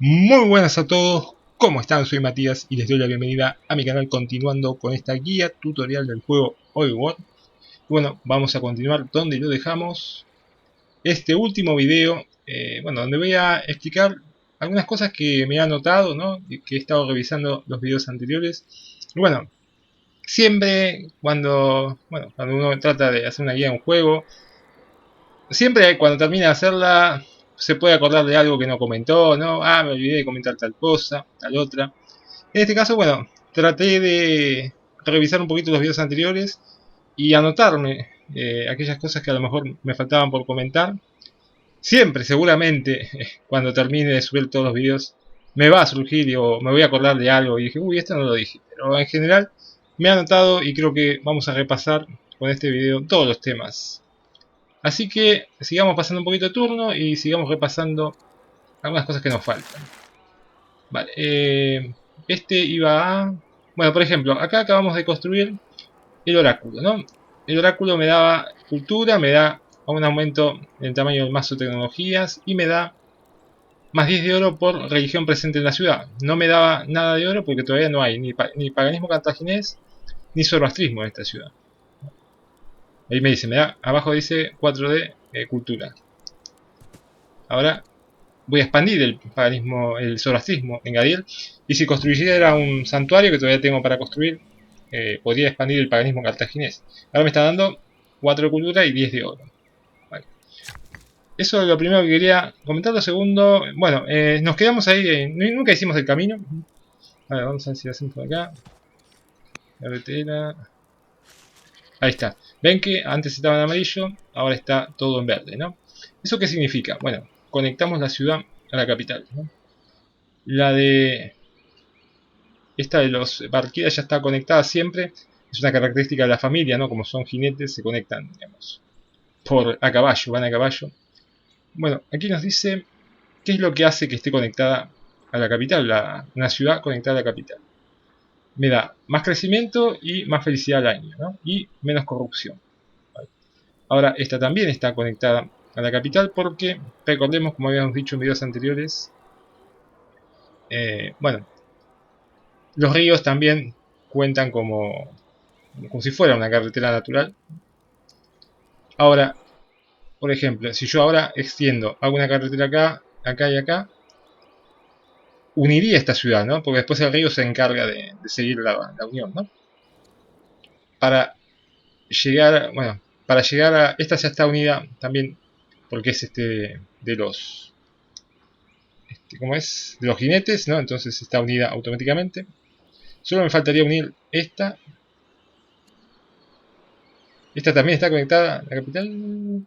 Muy buenas a todos, ¿cómo están? Soy Matías y les doy la bienvenida a mi canal continuando con esta guía tutorial del juego Oddworld. Bueno, vamos a continuar donde lo dejamos. Este último video, donde voy a explicar algunas cosas que me he anotado, ¿no? Y que he estado revisando los videos anteriores. Y bueno, siempre cuando uno trata de hacer una guía de un juego, siempre cuando termina de hacerla se puede acordar de algo que no comentó, ¿no? Ah, me olvidé de comentar tal cosa, tal otra. En este caso, bueno, traté de revisar un poquito los videos anteriores y anotarme aquellas cosas que a lo mejor me faltaban por comentar. Siempre, seguramente, cuando termine de subir todos los videos, me va a surgir o me voy a acordar de algo y dije, uy, esto no lo dije. Pero en general me he anotado y creo que vamos a repasar con este video todos los temas. Así que sigamos pasando un poquito de turno y sigamos repasando algunas cosas que nos faltan. Vale, este iba a... Bueno, por ejemplo, acá acabamos de construir el oráculo, ¿no? El oráculo me daba cultura, me da un aumento en el tamaño del mazo de tecnologías y me da más 10 de oro por religión presente en la ciudad. No me daba nada de oro porque todavía no hay ni paganismo cartaginés ni zoroastrismo en esta ciudad. Ahí me dice, abajo dice 4 de cultura. Ahora voy a expandir el paganismo, el zoroastrismo en Gadir. Y si construyera un santuario que todavía tengo para construir, podría expandir el paganismo cartaginés. Ahora me está dando 4 de cultura y 10 de oro. Vale. Eso es lo primero que quería comentar. Lo segundo, bueno, nos quedamos ahí, nunca hicimos el camino. Vale, vamos a ver si lo hacemos por acá. Carretera. Ahí está. Ven que antes estaba en amarillo, ahora está todo en verde, ¿no? ¿Eso qué significa? Bueno, conectamos la ciudad a la capital, ¿no? La de Esta de los Valkyrias ya está conectada siempre. Es una característica de la familia, ¿no? Como son jinetes, se conectan, digamos, a caballo, van a caballo. Bueno, aquí nos dice qué es lo que hace que esté conectada a la capital, una ciudad conectada a la capital. Me da más crecimiento y más felicidad al año, ¿no? Y menos corrupción. ¿Vale? Ahora, esta también está conectada a la capital porque, recordemos, como habíamos dicho en videos anteriores, bueno, los ríos también cuentan como si fuera una carretera natural. Ahora, por ejemplo, si yo ahora extiendo, hago una carretera acá, acá y acá, uniría esta ciudad, ¿no? Porque después el río se encarga de seguir la unión, ¿no? Para para llegar a... Esta ya está unida también porque es de los... ¿cómo es? De los jinetes, ¿no? Entonces está unida automáticamente. Solo me faltaría unir esta. Esta también está conectada a la capital.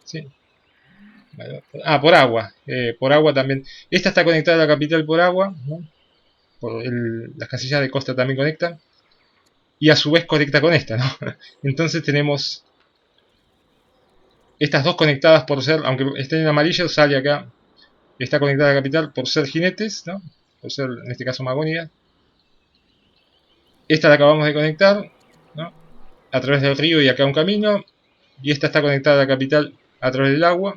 Sí. Por agua. Por agua también. Esta está conectada a la capital por agua, ¿no? Las casillas de costa también conectan. Y a su vez conecta con esta, ¿no? Entonces tenemos estas dos conectadas por ser, aunque estén en amarillo, sale acá. Está conectada a la capital por ser jinetes, ¿no? Por ser, en este caso, Magonia. Esta la acabamos de conectar, ¿no? A través del río y acá un camino. Y esta está conectada a la capital a través del agua.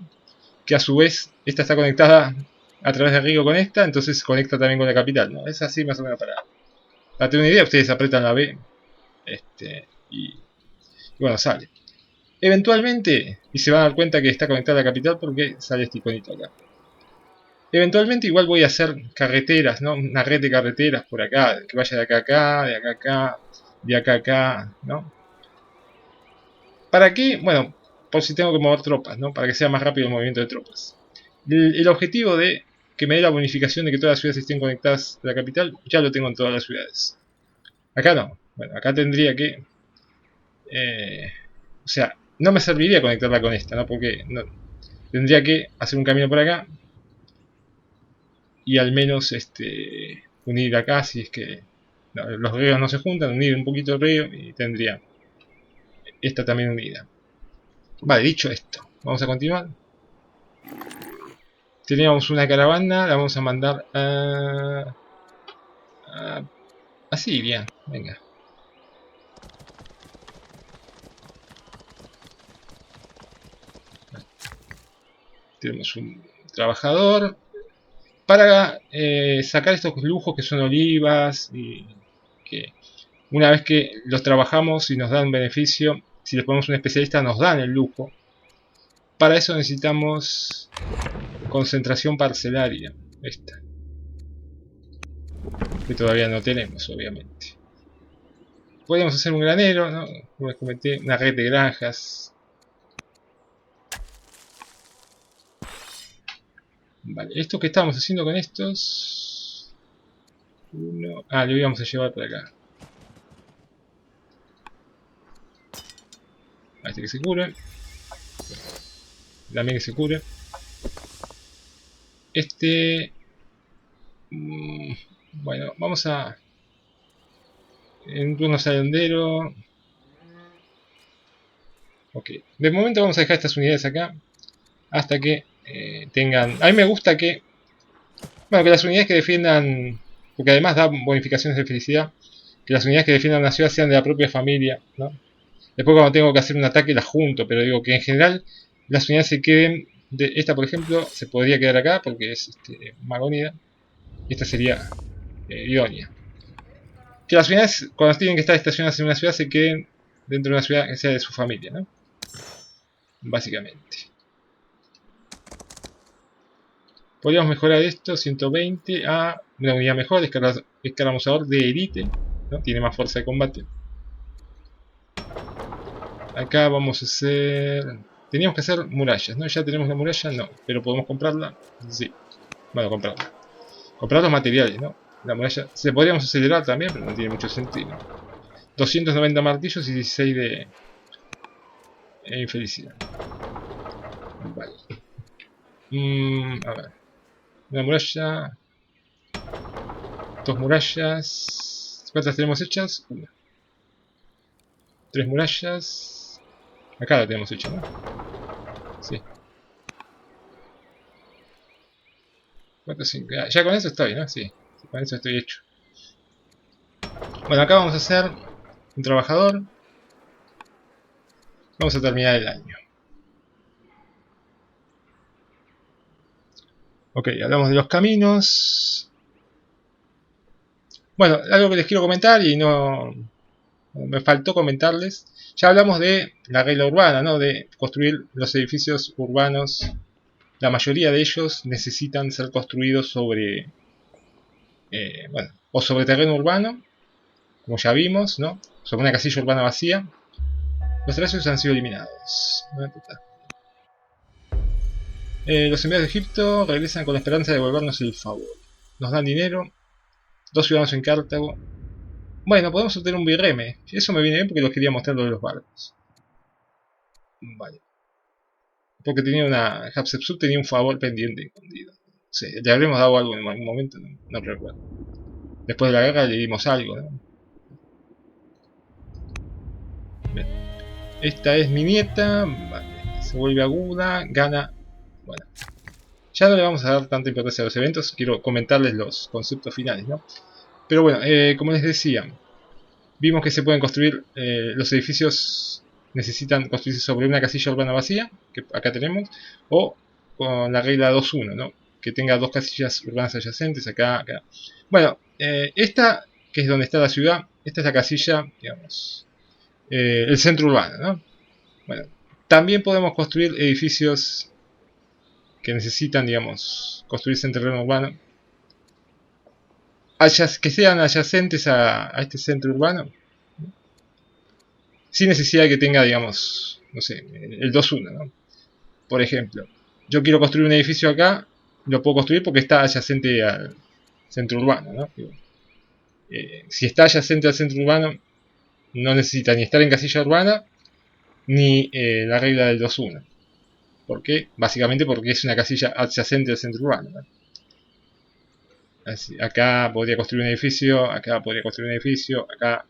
Que a su vez, esta está conectada a través del río con esta, entonces conecta también con la capital, ¿no? Es así más o menos para tener una idea. Ustedes apretan la B y bueno, sale. Eventualmente, y se van a dar cuenta que está conectada a la capital porque sale este iconito acá. Eventualmente igual voy a hacer carreteras, ¿no? Una red de carreteras por acá, que vaya de acá a acá, de acá a acá, de acá a acá, ¿no? ¿Para qué? Bueno, por si tengo que mover tropas, ¿no? Para que sea más rápido el movimiento de tropas. El objetivo de que me dé la bonificación de que todas las ciudades estén conectadas a la capital, ya lo tengo en todas las ciudades. Acá no. Bueno, acá tendría que... o sea, no me serviría conectarla con esta, ¿no? Porque tendría que hacer un camino por acá y al menos unir acá, si es que no, los ríos no se juntan, unir un poquito el río y tendría esta también unida. Vale, dicho esto, vamos a continuar. Teníamos una caravana, la vamos a mandar a Siria. Venga. tenemos un trabajador para sacar estos lujos que son olivas y que una vez que los trabajamos y nos dan beneficio, si les ponemos un especialista nos dan el lujo. Para eso necesitamos concentración parcelaria, esta, que todavía no tenemos, obviamente. Podríamos hacer un granero, ¿no? Como les comenté, una red de granjas. Vale, esto que estábamos haciendo con estos... lo íbamos a llevar para acá. A este que se cure. También que se cure. Este... bueno, vamos a... En un turno salondero. Ok. De momento vamos a dejar estas unidades acá. Hasta que tengan... A mí me gusta que... Bueno, que las unidades que defiendan... Porque además da bonificaciones de felicidad. Que las unidades que defiendan una ciudad sean de la propia familia, ¿no? Después cuando tengo que hacer un ataque las junto. Pero digo que en general las unidades se queden... esta por ejemplo se podría quedar acá porque es Magonida. Y esta sería idónea. Que las unidades cuando tienen que estar estacionadas en una ciudad se queden dentro de una ciudad que sea de su familia, ¿no? Básicamente. Podríamos mejorar esto, 120 a una unidad mejor, escaramuzador de élite, ¿no? Tiene más fuerza de combate. Acá vamos a hacer... Teníamos que hacer murallas, ¿no? Ya tenemos la muralla, no, pero podemos comprarla, sí. Bueno, comprarla. Comprar los materiales, ¿no? La muralla, se podríamos acelerar también, pero no tiene mucho sentido. 290 martillos y 16 de infelicidad. Vale. A ver. Una muralla. Dos murallas. ¿Cuántas tenemos hechas? Una. 3 murallas. Acá la tenemos hecha, ¿no? Sí. 4, 5. Ya con eso estoy, ¿no? Sí. Con eso estoy hecho. Bueno, acá vamos a hacer un trabajador. Vamos a terminar el año. Ok, hablamos de los caminos. Bueno, algo que les quiero comentar y no me faltó comentarles. Ya hablamos de la regla urbana, ¿no? De construir los edificios urbanos. La mayoría de ellos necesitan ser construidos sobre, bueno, o sobre terreno urbano, como ya vimos, ¿no? Sobre una casilla urbana vacía. Los tercios han sido eliminados. Los enviados de Egipto regresan con la esperanza de devolvernos el favor. Nos dan dinero. 2 ciudadanos en Cartago. Bueno, podemos obtener un birreme. Eso me viene bien porque los quería mostrar lo de los barcos. Vale. Porque tenía una... Hatshepsut tenía un favor pendiente escondido. Sí, le habremos dado algo en algún momento, no recuerdo. Después de la guerra le dimos algo, ¿no? Bien. Esta es mi nieta. Vale. Se vuelve aguda. Gana. Bueno. Ya no le vamos a dar tanta importancia a los eventos. Quiero comentarles los conceptos finales, ¿no? Pero bueno, como les decía, vimos que se pueden construir, los edificios necesitan construirse sobre una casilla urbana vacía, que acá tenemos, o con la regla 2.1, ¿no? Que tenga 2 casillas urbanas adyacentes, acá, acá. Bueno, esta, que es donde está la ciudad, esta es la casilla, digamos, el centro urbano, ¿no? Bueno, también podemos construir edificios que necesitan, digamos, construirse en terreno urbano, que sean adyacentes a este centro urbano, sin necesidad de que tenga, digamos, no sé, el 2.1, ¿no? Por ejemplo, yo quiero construir un edificio acá, lo puedo construir porque está adyacente al centro urbano, ¿no? Si está adyacente al centro urbano, no necesita ni estar en casilla urbana, ni la regla del 2.1. ¿Por qué? Básicamente porque es una casilla adyacente al centro urbano, ¿no? Así, acá podría construir un edificio, acá podría construir un edificio, acá...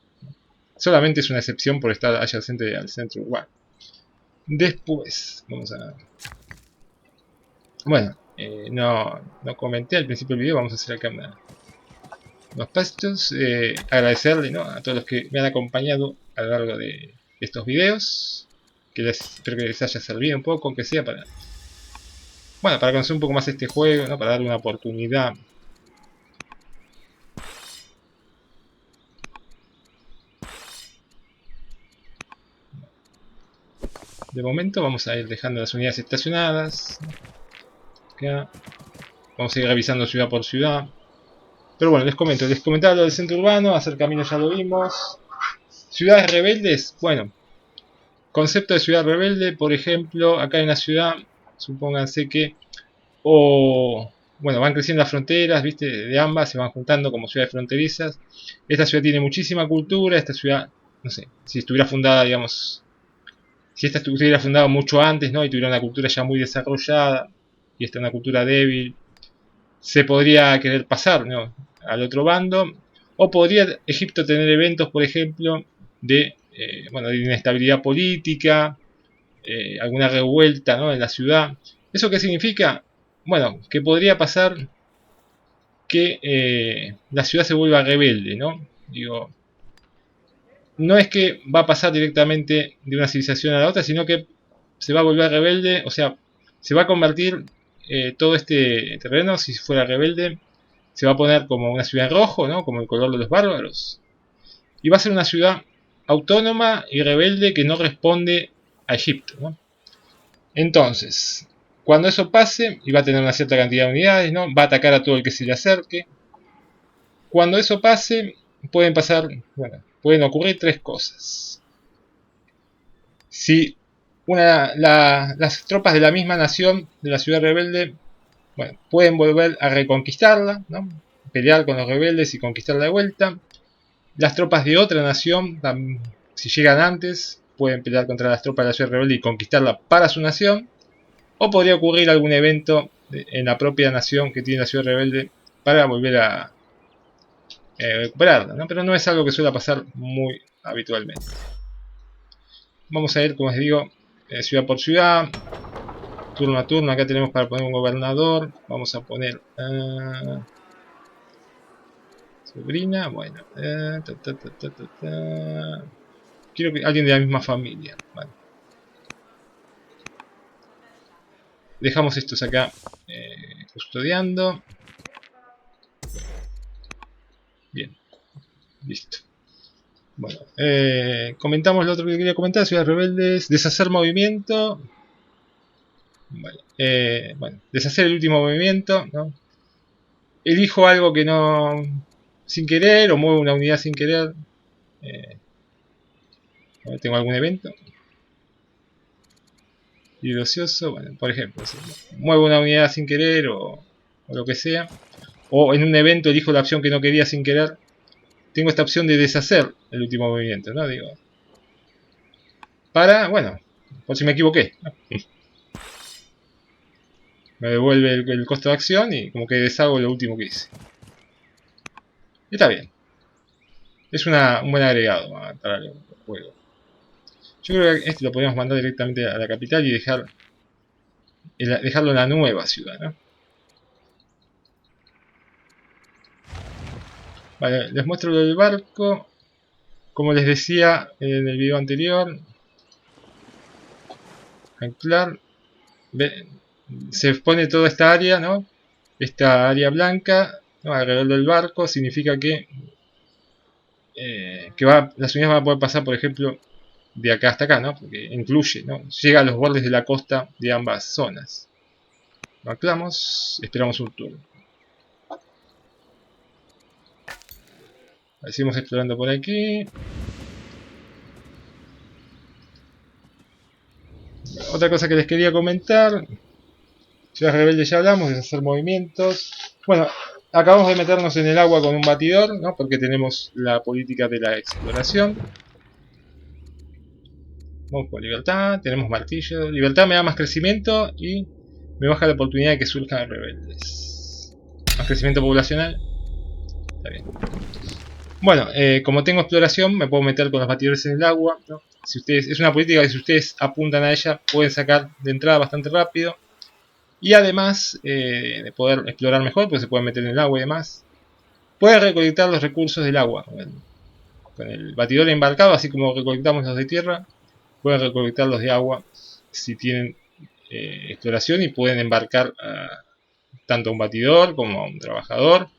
Solamente es una excepción por estar adyacente al centro urbano. Después, vamos a... Bueno, no comenté al principio del video, vamos a hacer acá unos pastos. Agradecerle, ¿no?, a todos los que me han acompañado a lo largo de estos videos. Espero que les haya servido un poco, aunque sea para... bueno, para conocer un poco más este juego, ¿no? Para darle una oportunidad. De momento vamos a ir dejando las unidades estacionadas. Acá. Vamos a ir revisando ciudad por ciudad. Pero bueno, les comentaba lo del centro urbano, hacer caminos ya lo vimos. Ciudades rebeldes, bueno, concepto de ciudad rebelde, por ejemplo, acá en la ciudad, supónganse que, o, bueno, van creciendo las fronteras, viste, de ambas, se van juntando como ciudades fronterizas. Esta ciudad tiene muchísima cultura, esta ciudad, no sé, si estuviera fundada, digamos, si esta estuviera fundada mucho antes, ¿no? Y tuviera una cultura ya muy desarrollada, y esta es una cultura débil, se podría querer pasar, ¿no? Al otro bando, o podría Egipto tener eventos, por ejemplo, de, bueno, de inestabilidad política, alguna revuelta, ¿no? En la ciudad. ¿Eso qué significa? Bueno, que podría pasar que la ciudad se vuelva rebelde, ¿no? Digo, no es que va a pasar directamente de una civilización a la otra, sino que se va a volver rebelde, o sea, se va a convertir todo este terreno, si fuera rebelde, se va a poner como una ciudad en rojo, ¿no? Como el color de los bárbaros. Y va a ser una ciudad autónoma y rebelde que no responde a Egipto, ¿no? Entonces, cuando eso pase, y va a tener una cierta cantidad de unidades, ¿no? Va a atacar a todo el que se le acerque. Cuando eso pase, pueden ocurrir tres cosas. Si las tropas de la misma nación, de la ciudad rebelde, bueno, pueden volver a reconquistarla, ¿no? Pelear con los rebeldes y conquistarla de vuelta. Las tropas de otra nación, si llegan antes, pueden pelear contra las tropas de la ciudad rebelde y conquistarla para su nación. O podría ocurrir algún evento en la propia nación que tiene la ciudad rebelde para volver a recuperarla, ¿no? Pero no es algo que suele pasar muy habitualmente. Vamos a ir, como les digo, ciudad por ciudad, turno a turno. Acá tenemos para poner un gobernador. Vamos a poner sobrina. Bueno, quiero que alguien de la misma familia. Vale. Dejamos estos acá custodiando. Bien, listo. Bueno, comentamos lo otro que quería comentar, ciudades rebeldes, deshacer movimiento. Bueno, deshacer el último movimiento, ¿no? Elijo algo que no, sin querer, o muevo una unidad sin querer. Tengo algún evento. Y ocioso, bueno, por ejemplo, si muevo una unidad sin querer o lo que sea. O en un evento elijo la opción que no quería sin querer. Tengo esta opción de deshacer el último movimiento, ¿no? Digo, para, bueno, por si me equivoqué, ¿no? Me devuelve el costo de acción y como que deshago lo último que hice. Y está bien. Es un buen agregado para el juego. Yo creo que este lo podemos mandar directamente a la capital y dejarlo en la nueva ciudad, ¿no? Vale, les muestro lo del barco. Como les decía en el video anterior, anclar, se pone toda esta área, ¿no? Esta área blanca, ¿no? Alrededor del barco significa que las unidades van a poder pasar, por ejemplo, de acá hasta acá, ¿no? Porque incluye, ¿no? Llega a los bordes de la costa de ambas zonas. Lo anclamos, esperamos un turno. Seguimos explorando por aquí. Otra cosa que les quería comentar. Ciudad rebelde ya hablamos, de hacer movimientos. Bueno, acabamos de meternos en el agua con un batidor, ¿no? Porque tenemos la política de la exploración. Vamos por libertad, tenemos martillo. Libertad me da más crecimiento y me baja la oportunidad de que surjan rebeldes. Más crecimiento poblacional. Está bien. Bueno, como tengo exploración, me puedo meter con los batidores en el agua, ¿no? Es una política que si ustedes apuntan a ella, pueden sacar de entrada bastante rápido. Y además de poder explorar mejor, pues se pueden meter en el agua y demás. Pueden recolectar los recursos del agua. Con el batidor embarcado, así como recolectamos los de tierra, pueden recolectar los de agua si tienen exploración y pueden embarcar tanto a un batidor como a un trabajador,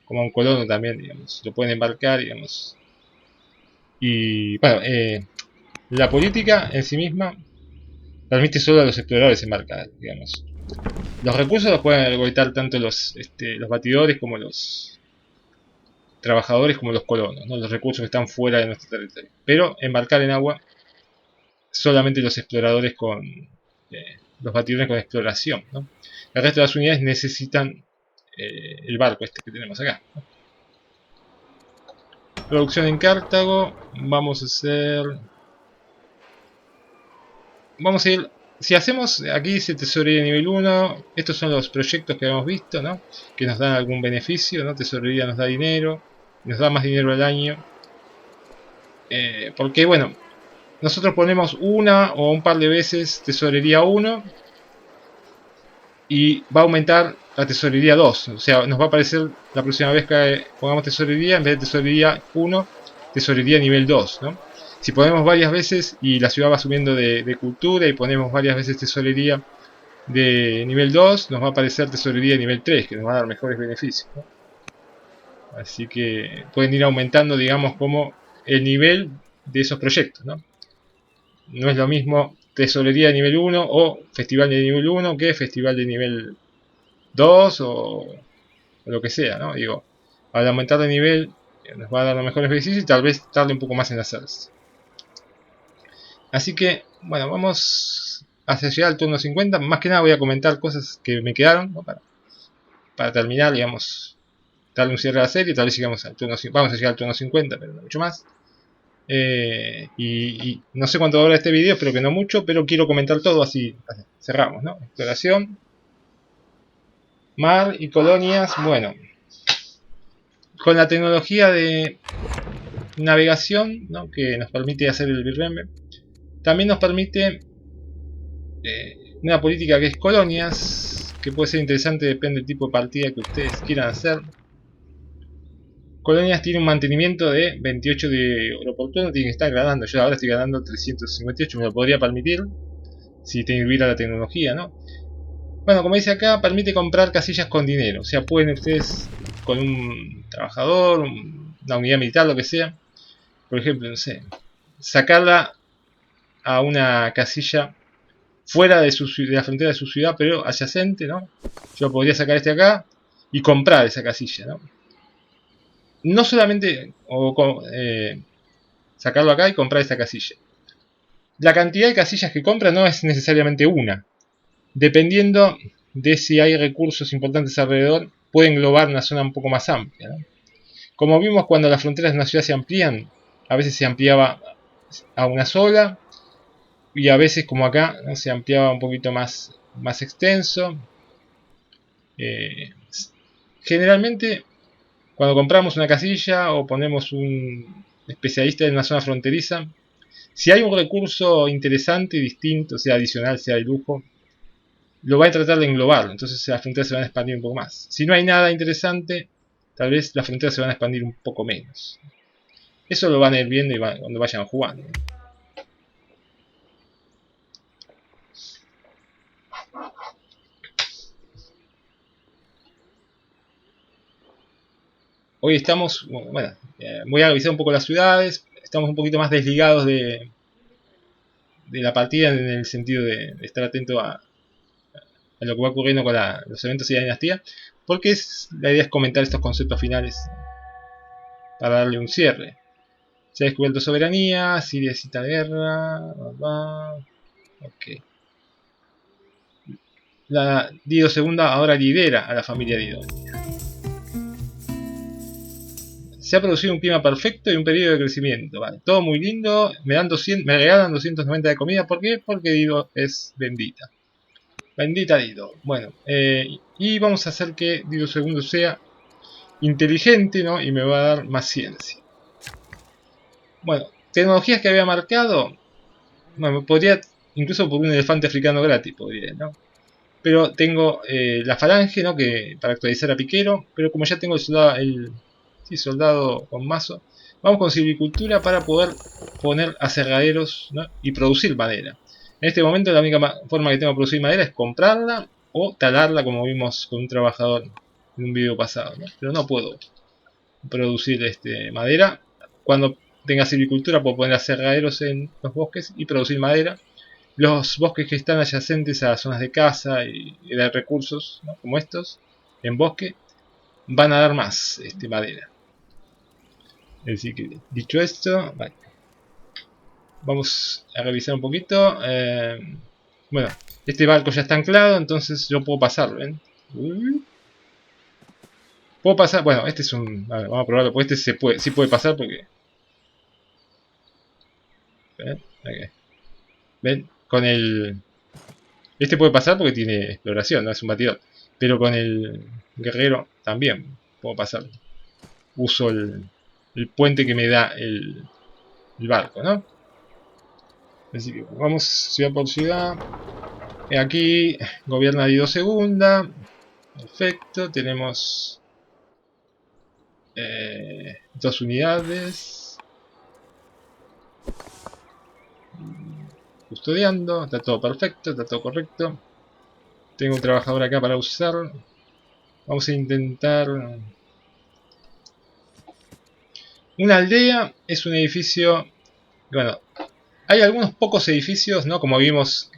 como a un colono también, digamos. Lo pueden embarcar, digamos. Y bueno, la política en sí misma permite solo a los exploradores embarcar, digamos. Los recursos los pueden recolectar tanto los batidores como los trabajadores como los colonos, ¿no? Los recursos que están fuera de nuestro territorio. Pero embarcar en agua solamente los exploradores con los batidores con exploración, ¿no? El resto de las unidades necesitan el barco este que tenemos acá, ¿no? Producción en Cartago. Vamos a ir. Si hacemos, aquí dice tesorería nivel 1, estos son los proyectos que habíamos visto, ¿no? Que nos dan algún beneficio, ¿no? Tesorería nos da dinero, nos da más dinero al año. Porque, bueno, nosotros ponemos una o un par de veces tesorería 1 y va a aumentar la tesorería 2. O sea, nos va a aparecer la próxima vez que pongamos tesorería, en vez de tesorería 1, tesorería nivel 2, ¿no? Si ponemos varias veces y la ciudad va subiendo de cultura y ponemos varias veces tesorería de nivel 2, nos va a aparecer tesorería de nivel 3, que nos va a dar mejores beneficios, ¿no? Así que pueden ir aumentando, digamos, como el nivel de esos proyectos, ¿no? No es lo mismo tesorería de nivel 1 o festival de nivel 1 que festival de nivel 2 o lo que sea, ¿no? Digo, al aumentar de nivel nos va a dar los mejores beneficios y tal vez tarde un poco más en hacerse. Así que, bueno, vamos hacia llegar al turno 50. Más que nada voy a comentar cosas que me quedaron, ¿no? Para terminar, digamos, darle un cierre a la serie. Tal vez llegamos al turno 50. Vamos a llegar al turno 50, pero no mucho más. Y no sé cuánto va a durar este video, espero que no mucho, pero quiero comentar todo, así cerramos, ¿no? Exploración, mar y colonias. Bueno, con la tecnología de navegación, ¿no? Que nos permite hacer el Birrembe, también nos permite una política que es colonias, que puede ser interesante, depende del tipo de partida que ustedes quieran hacer. Colonias tiene un mantenimiento de 28 de oro por turno, tiene que estar ganando. Yo ahora estoy ganando 358, me lo podría permitir si tuviera la tecnología, ¿no? Bueno, como dice acá, permite comprar casillas con dinero. O sea, pueden ustedes con un trabajador, una unidad militar, lo que sea, por ejemplo, no sé, sacarla a una casilla fuera de la frontera de su ciudad, pero adyacente, ¿no? Yo podría sacar este acá y comprar esa casilla, ¿no? No solamente sacarlo acá y comprar esta casilla. La cantidad de casillas que compra no es necesariamente una. Dependiendo de si hay recursos importantes alrededor, puede englobar una zona un poco más amplia, ¿no? Como vimos cuando las fronteras de una ciudad se amplían, a veces se ampliaba a una sola, y a veces como acá, ¿no? Se ampliaba un poquito más extenso. Generalmente cuando compramos una casilla o ponemos un especialista en una zona fronteriza, si hay un recurso interesante y distinto, sea adicional, sea de lujo, lo va a tratar de englobar, entonces las fronteras se van a expandir un poco más. Si no hay nada interesante, tal vez las fronteras se van a expandir un poco menos. Eso lo van a ir viendo cuando vayan jugando. Hoy estamos, bueno, voy a revisar un poco las ciudades, estamos un poquito más desligados de la partida en el sentido de estar atento a lo que va ocurriendo con los eventos de la dinastía, porque la idea es comentar estos conceptos finales para darle un cierre. Se ha descubierto soberanía, Siria cita guerra, ok. La Dido II ahora lidera a la familia Dido. Se ha producido un clima perfecto y un periodo de crecimiento. Vale, todo muy lindo. Me regalan 290 de comida. ¿Por qué? Porque Dido es bendita. Bendita Dido. Bueno, y vamos a hacer que Dido II sea inteligente, ¿no? Y me va a dar más ciencia. Bueno, tecnologías que había marcado. Bueno, podría, incluso por un elefante africano gratis, podría, ¿no? Pero tengo la falange, ¿no? Que para actualizar a piquero. Pero como ya tengo soldado con mazo, vamos con silvicultura para poder poner aserraderos, ¿no? Y producir madera. En este momento la única forma que tengo de producir madera es comprarla o talarla, como vimos con un trabajador en un video pasado, ¿no? Pero no puedo producir madera. Cuando tenga silvicultura puedo poner aserraderos en los bosques y producir madera. Los bosques que están adyacentes a zonas de caza y de recursos, ¿no?, como estos, en bosque, van a dar más madera. Es decir, que dicho esto, vale, vamos a revisar un poquito. Bueno, este barco ya está anclado, entonces yo puedo pasarlo, ¿ven? Puedo pasar, bueno, este es un... A ver, vamos a probarlo, porque este sí puede pasar porque... ¿Ven? Okay. ¿Ven? Con el... Este puede pasar porque tiene exploración, no es un batidor. Pero con el guerrero también puedo pasar. Uso el puente que me da el barco, ¿no? Así que vamos ciudad por ciudad. Aquí gobierna Dido Segunda. Perfecto, tenemos 2 unidades. Custodiando, está todo perfecto, está todo correcto. Tengo un trabajador acá para usar. Vamos a intentar... Una aldea es un edificio... Bueno, hay algunos pocos edificios, ¿no?, como vimos,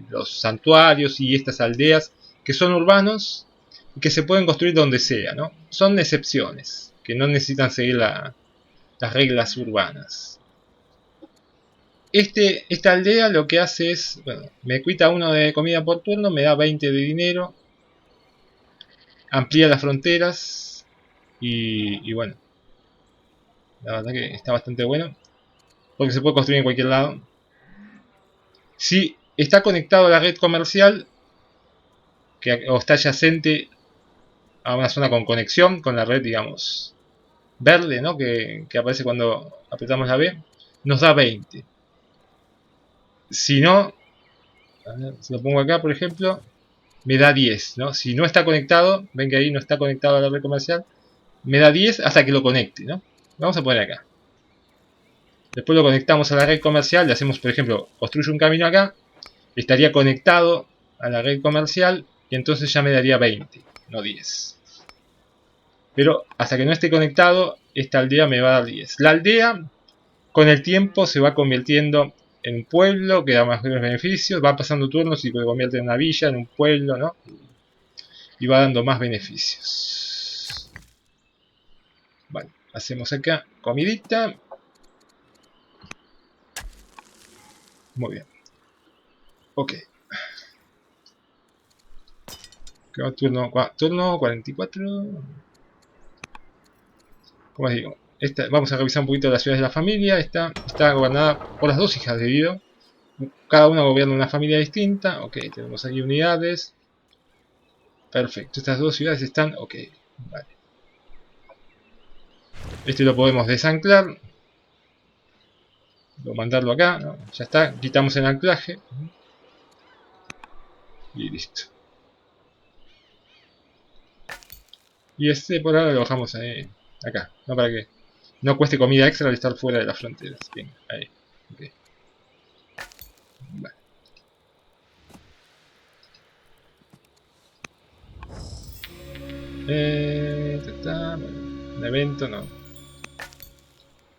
los santuarios y estas aldeas, que son urbanos y que se pueden construir donde sea, ¿no? Son excepciones, que no necesitan seguir las reglas urbanas. Esta aldea lo que hace es, bueno, me quita 1 de comida por turno, me da 20 de dinero, amplía las fronteras y bueno, la verdad que está bastante bueno, porque se puede construir en cualquier lado. Si está conectado a la red comercial, o está adyacente a una zona con conexión con la red, digamos, verde, ¿no?, que aparece cuando apretamos la B, nos da 20. Si no, si lo pongo acá, por ejemplo, me da 10, ¿no? Si no está conectado, ven que ahí no está conectado a la red comercial, me da 10 hasta que lo conecte, ¿no? Vamos a poner acá. Después lo conectamos a la red comercial, le hacemos, por ejemplo, construye un camino acá, estaría conectado a la red comercial y entonces ya me daría 20, no 10. Pero hasta que no esté conectado, esta aldea me va a dar 10. La aldea, con el tiempo, se va convirtiendo en un pueblo que da más beneficios, va pasando turnos y se convierte en una villa, en un pueblo, ¿no? Y va dando más beneficios. Vale, hacemos acá comidita. Muy bien. Ok. Turno 44. Como os digo, vamos a revisar un poquito las ciudades de la familia. Esta está gobernada por las 2 hijas de Dido. Cada una gobierna una familia distinta. Ok, tenemos aquí unidades. Perfecto, estas 2 ciudades están... Ok, vale. Este lo podemos desanclar. Mandarlo acá, ¿no? Ya está, quitamos el anclaje. Y listo. Y por ahora lo bajamos acá, ¿no?, para que no cueste comida extra al estar fuera de las fronteras. Bien, ahí. Okay. Vale. Un evento, no.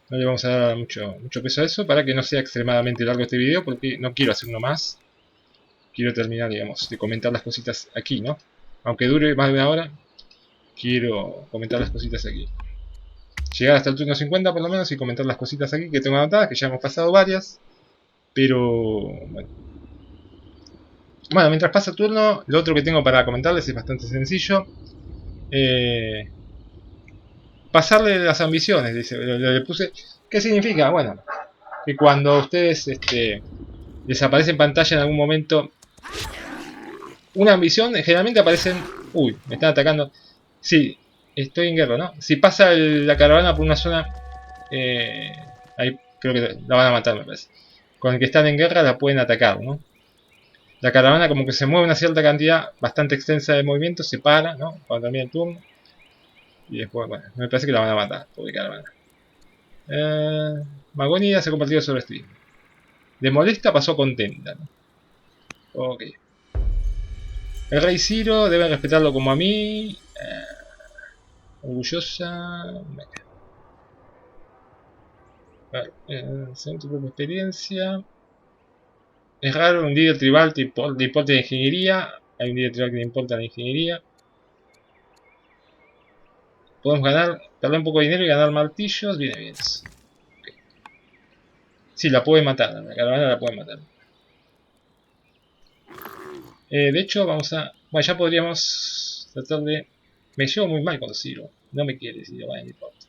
No le vamos a dar mucho peso a eso para que no sea extremadamente largo este video, porque no quiero hacer uno más. Quiero terminar, digamos, de comentar las cositas aquí, ¿no? Aunque dure más de 1 hora, quiero comentar las cositas aquí. Llegar hasta el turno 50 por lo menos y comentar las cositas aquí que tengo anotadas, que ya hemos pasado varias. Pero bueno, mientras pasa el turno, lo otro que tengo para comentarles es bastante sencillo. Pasarle las ambiciones, dice, le puse. ¿Qué significa? Bueno, que cuando ustedes les aparece en pantalla en algún momento una ambición, generalmente aparecen... Uy, me están atacando. Sí, estoy en guerra, ¿no? Si pasa la caravana por una zona... ahí creo que la van a matar, me parece. Con el que están en guerra la pueden atacar, ¿no? La caravana como que se mueve una cierta cantidad bastante extensa de movimiento, se para, ¿no?, cuando termina el turno. Y después, bueno, me parece que la van a matar, pobre caravana. Magonida se ha convertido sobre stream. De molesta pasó contenta, ¿no? Ok. El rey Ciro debe respetarlo como a mí. Orgullosa. Según tu propia experiencia. Es raro un líder tribal que le importa la ingeniería. Hay un líder tribal que le importa la ingeniería. Podemos ganar, perder un poco de dinero y ganar martillos. Viene bien eso. Okay. Sí, la puede matar. La caravana la puede matar. De hecho, vamos a... Bueno, ya podríamos tratar de... Me llevo muy mal con Ciro. No me quiere Ciro, vaya, no importa.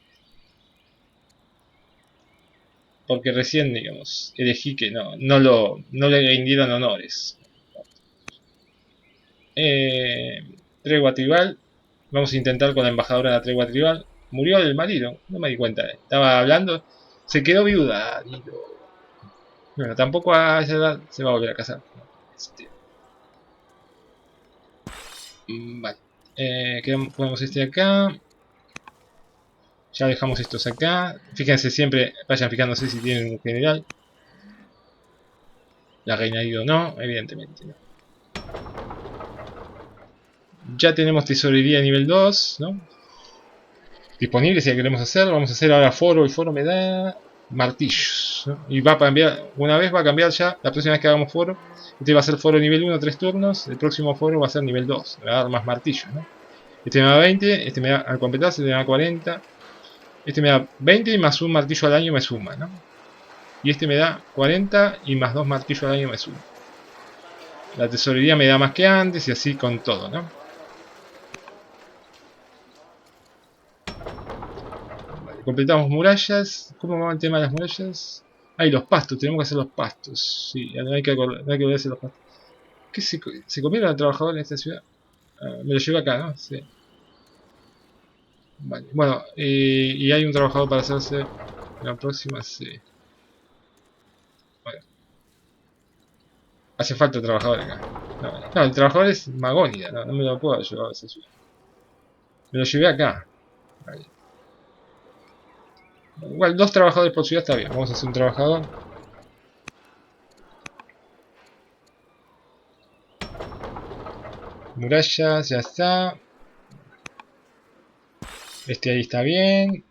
Porque recién, digamos, elegí que no le rindieron honores. Tregua tribal. Vamos a intentar con la embajadora de la tregua tribal. Murió el marido, no me di cuenta. Estaba hablando, se quedó viuda. Bueno, tampoco a esa edad se va a volver a casar. Vale. Ponemos este acá. Ya dejamos estos acá. Fíjense siempre, vayan fijándose si tienen un general. La reina Ido no, evidentemente no. Ya tenemos tesorería nivel 2, ¿no? Disponible si la queremos hacer. Vamos a hacer ahora foro. El foro me da martillos, ¿no? Y va a cambiar, una vez va a cambiar ya, la próxima vez que hagamos foro. Este va a ser foro nivel 1, 3 turnos. El próximo foro va a ser nivel 2. Me va a dar más martillos, ¿no? Este me da 20, este me da, al completarse me da 40. Este me da 20 y más un martillo al año me suma, ¿no? Y este me da 40 y más 2 martillos al año me suma. La tesorería me da más que antes y así con todo, ¿no? Vale, completamos murallas. ¿Cómo va el tema de las murallas? Hay los pastos, tenemos que hacer los pastos. Sí, no hay que olvidarse los pastos. ¿Qué se comieron al trabajador en esta ciudad? Me lo llevo acá, ¿no? Sí. Vale. Bueno, y hay un trabajador para hacerse la próxima, sí. Bueno, hace falta trabajador acá. No, el trabajador es Magónida, no me lo puedo llevar a esa ciudad. Me lo llevé acá. Vale. Igual, 2 trabajadores por ciudad está bien. Vamos a hacer un trabajador. Murallas, ya está. Este ahí está bien.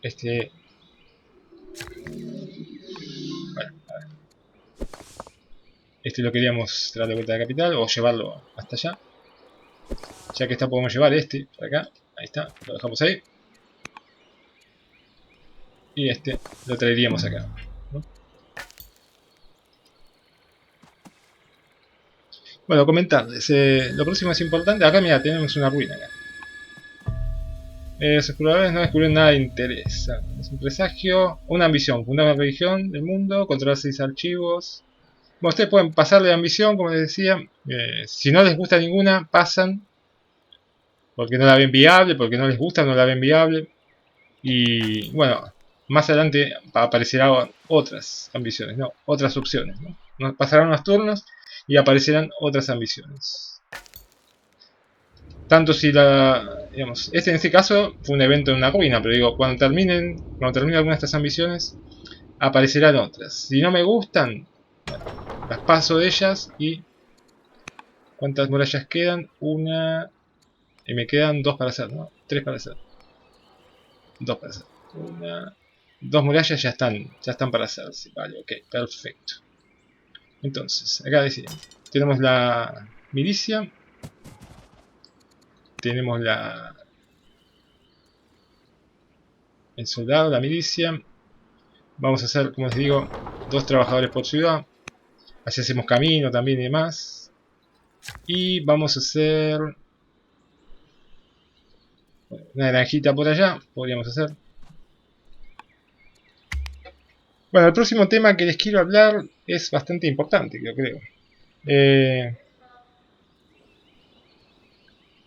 Este... Bueno, a ver. Este lo queríamos traer de vuelta a la capital o llevarlo hasta allá. Ya que está podemos llevar este por acá. Ahí está, lo dejamos ahí. Y este lo traeríamos acá, ¿no? Bueno, comentarles. Lo próximo es importante. Acá mira, tenemos una ruina acá. Los exploradores no descubrieron nada de interés. Es un presagio, una ambición, fundar una religión del mundo, controlar 6 archivos. Bueno, ustedes pueden pasarle la ambición, como les decía. Si no les gusta ninguna, pasan. Porque no la ven viable, porque no les gusta, no la ven viable. Y bueno, más adelante aparecerán otras ambiciones, ¿no? Otras opciones, ¿no? Pasarán unos turnos y aparecerán otras ambiciones. Tanto si la... digamos, en este caso fue un evento en una ruina, pero digo, cuando termine alguna de estas ambiciones, aparecerán otras. Si no me gustan, bueno, las paso de ellas y... ¿Cuántas murallas quedan? Una... Y me quedan 2 para hacer, ¿no? 3 para hacer. 2 para hacer. Una... 2 murallas ya están para hacerse. Vale, ok, perfecto. Entonces, acá decimos, tenemos la milicia. Tenemos el soldado, la milicia. Vamos a hacer, como les digo, 2 trabajadores por ciudad. Así hacemos camino también y demás. Y vamos a hacer una granjita por allá. Podríamos hacer. Bueno, el próximo tema que les quiero hablar es bastante importante, yo creo.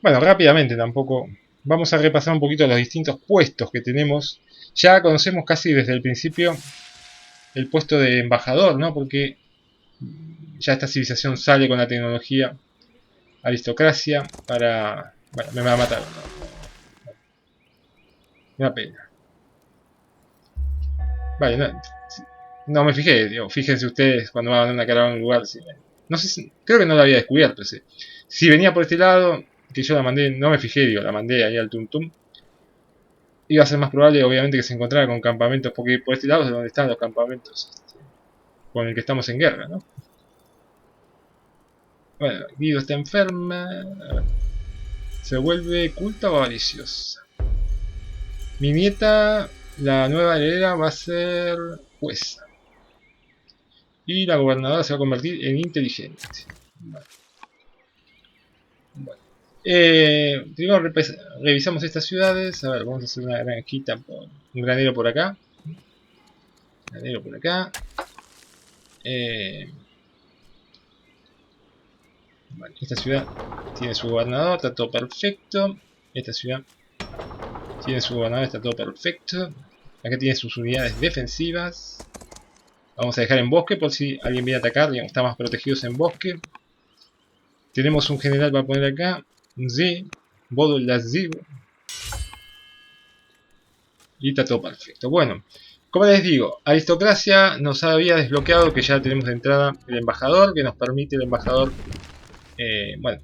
Bueno, rápidamente tampoco. Vamos a repasar un poquito los distintos puestos que tenemos. Ya conocemos casi desde el principio el puesto de embajador, ¿no? Porque ya esta civilización sale con la tecnología aristocracia para... Bueno, me va a matar. Una pena. Vale, no, No me fijé, digo, fíjense ustedes cuando van a una caravana a un lugar. Si, no sé creo que no la había descubierto. Sí. Si venía por este lado, que yo la mandé, no me fijé, digo, la mandé ahí al Tum Tum. Iba a ser más probable, obviamente, que se encontrara con campamentos, porque por este lado es donde están los campamentos con el que estamos en guerra, ¿no? Bueno, Guido está enferma. A ver. ¿Se vuelve culta o avariciosa? Mi nieta, la nueva heredera, va a ser jueza. Y la gobernadora se va a convertir en inteligente. Vale. Bueno. Primero revisamos estas ciudades. A ver, vamos a hacer una granjita, un granero por acá. Granero por acá. Vale, esta ciudad tiene su gobernador, está todo perfecto. Esta ciudad tiene su gobernador, está todo perfecto. Acá tiene sus unidades defensivas. Vamos a dejar en bosque por si alguien viene a atacar, digamos, estamos protegidos en bosque. Tenemos un general para poner acá. Z, Bodo Laziv. Y está todo perfecto. Bueno, como les digo, Aristocracia nos había desbloqueado que ya tenemos de entrada el embajador, que nos permite el embajador, bueno,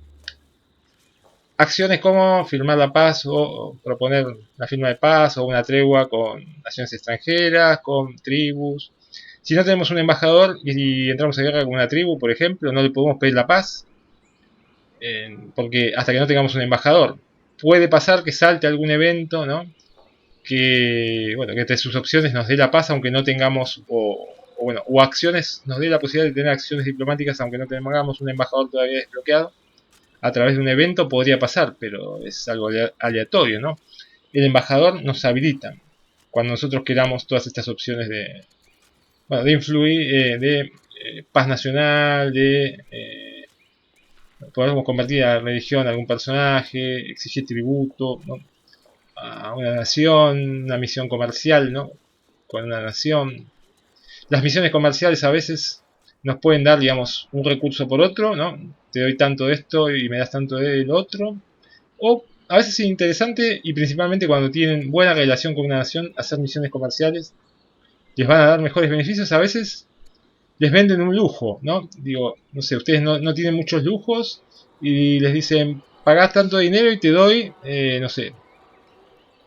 acciones como firmar la paz o proponer la firma de paz o una tregua con naciones extranjeras, con tribus. Si no tenemos un embajador y entramos en guerra con una tribu, por ejemplo, no le podemos pedir la paz, porque hasta que no tengamos un embajador. Puede pasar que salte algún evento, ¿no? Que, bueno, que entre sus opciones nos dé la paz aunque no tengamos, o acciones, nos dé la posibilidad de tener acciones diplomáticas aunque no tengamos un embajador todavía desbloqueado. A través de un evento podría pasar, pero es algo aleatorio, ¿no? El embajador nos habilita cuando nosotros queramos todas estas opciones de, bueno, de influir, de paz nacional, de podemos convertir a religión a algún personaje, exigir tributo, ¿no? A una nación, una misión comercial, ¿no? Con una nación. Las misiones comerciales a veces nos pueden dar, digamos, un recurso por otro, ¿no? Te doy tanto de esto y me das tanto de lo otro. O a veces es interesante y principalmente cuando tienen buena relación con una nación, hacer misiones comerciales les van a dar mejores beneficios. A veces les venden un lujo, ¿no? Digo, no sé, ustedes no tienen muchos lujos y les dicen, pagás tanto dinero y te doy, no sé,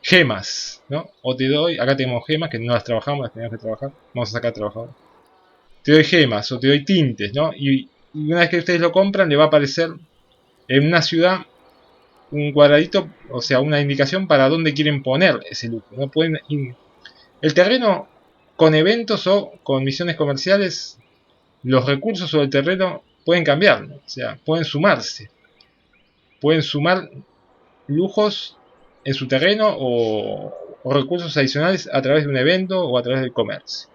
gemas, ¿no? O te doy, acá tenemos gemas que no las trabajamos, las tenemos que trabajar, vamos a sacar trabajadores. Te doy gemas o te doy tintes, ¿no? Y una vez que ustedes lo compran, le va a aparecer en una ciudad un cuadradito, o sea, una indicación para dónde quieren poner ese lujo, ¿no? El terreno con eventos o con misiones comerciales, los recursos sobre el terreno pueden cambiar, ¿no? O sea, pueden sumarse. Pueden sumar lujos en su terreno o recursos adicionales a través de un evento o a través del comercio.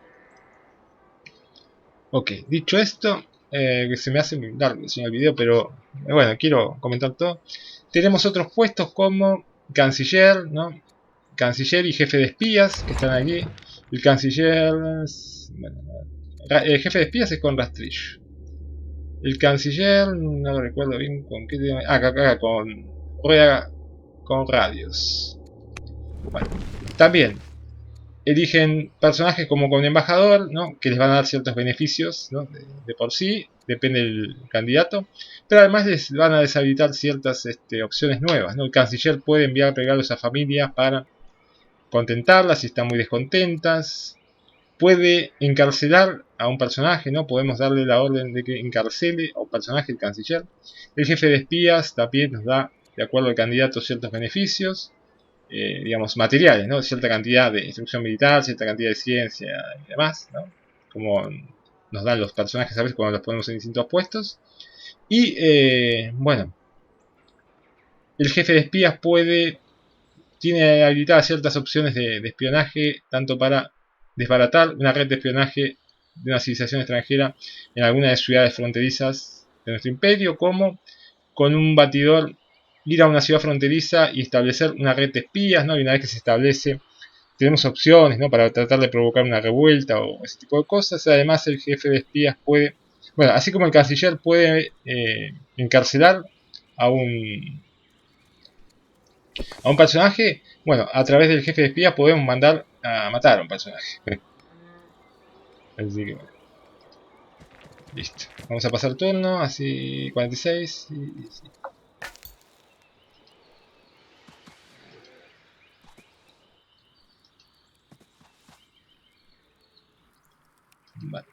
Ok, dicho esto, que se me hace muy largo el video, pero bueno, quiero comentar todo. Tenemos otros puestos como canciller, ¿no? Canciller y jefe de espías que están aquí. El canciller, bueno, el jefe de espías es con rastrillo. El canciller, no recuerdo bien con qué tema. Ah, acá con radios. Bueno, también eligen personajes como con embajador, ¿no? Que les van a dar ciertos beneficios, ¿no? De por sí, depende del candidato, pero además les van a deshabilitar ciertas opciones nuevas, ¿no? El canciller puede enviar regalos a familias para contentarlas si están muy descontentas, puede encarcelar a un personaje, ¿no? Podemos darle la orden de que encarcele a un personaje, el canciller. El jefe de espías también nos da, de acuerdo al candidato, ciertos beneficios, digamos, materiales, ¿no? Cierta cantidad de instrucción militar, cierta cantidad de ciencia y demás, ¿no? Como nos dan los personajes a veces cuando los ponemos en distintos puestos. Y, bueno, el jefe de espías tiene habilitadas ciertas opciones de espionaje, tanto para desbaratar una red de espionaje de una civilización extranjera en alguna de las ciudades fronterizas de nuestro imperio, como con un batidor ir a una ciudad fronteriza y establecer una red de espías, ¿no? Y una vez que se establece, tenemos opciones, ¿no? Para tratar de provocar una revuelta o ese tipo de cosas. Además, el jefe de espías puede, bueno, así como el canciller puede encarcelar a un personaje, bueno, a través del jefe de espías podemos mandar a matar a un personaje. Así que bueno, listo. Vamos a pasar turno, así 46 y sí. Vale.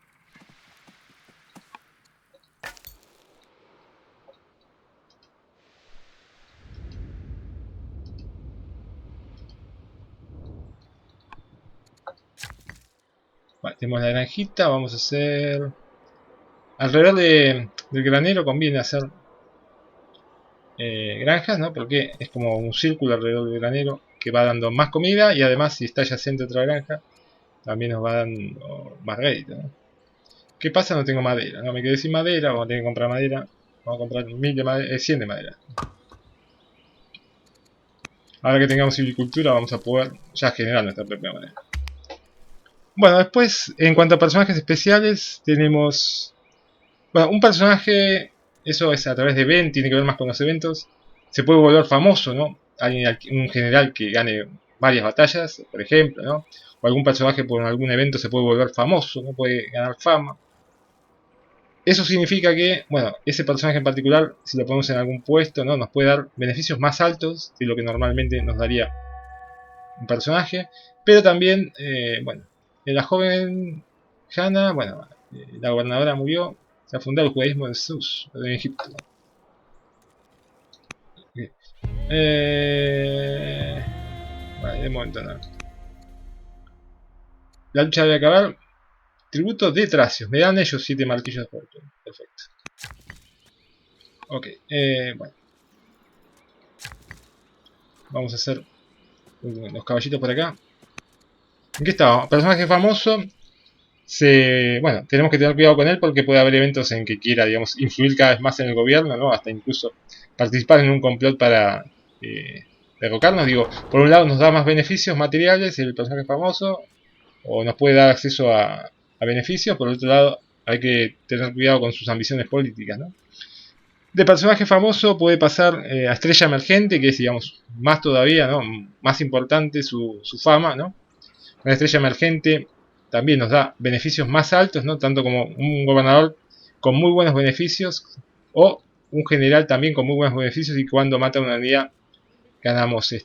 Vale, tenemos la granjita, vamos a hacer... Alrededor del granero conviene hacer granjas, ¿no? Porque es como un círculo alrededor del granero que va dando más comida y además si está adyacente a otra granja también nos va dando más rédito, ¿no? ¿Qué pasa? No tengo madera, no me quedé sin madera, vamos a tener que comprar madera, vamos a comprar 1000 de madera, 100 de madera. Ahora que tengamos silvicultura vamos a poder ya generar nuestra propia madera. Bueno, después en cuanto a personajes especiales tenemos... Bueno, un personaje, eso es a través de eventos, tiene que ver más con los eventos, se puede volver famoso, ¿no? Hay un general que gane varias batallas, por ejemplo, ¿no? O algún personaje por algún evento se puede volver famoso, ¿no? Puede ganar fama. Eso significa que, bueno, ese personaje en particular, si lo ponemos en algún puesto, ¿no? Nos puede dar beneficios más altos de lo que normalmente nos daría un personaje. Pero también, bueno, la joven Hannah, bueno, la gobernadora murió, se ha fundado el judaísmo en Sus, en Egipto. Vale, de momento no. La lucha debe acabar. Tributo de Tracios. Me dan ellos 7 martillos de fortuna. Perfecto. Ok, bueno. Vamos a hacer los caballitos por acá. ¿En qué estaba? Personaje famoso. Bueno, tenemos que tener cuidado con él porque puede haber eventos en que quiera, digamos, influir cada vez más en el gobierno, ¿no? Hasta incluso participar en un complot para derrocarnos. Digo, por un lado nos da más beneficios materiales el personaje famoso, o nos puede dar acceso a beneficios, por otro lado hay que tener cuidado con sus ambiciones políticas, ¿no? De personaje famoso puede pasar a estrella emergente, que es, digamos, más todavía, ¿no? Más importante su fama, ¿no? Una estrella emergente también nos da beneficios más altos, ¿no? Tanto como un gobernador con muy buenos beneficios o un general también con muy buenos beneficios y cuando mata una unidad ganamos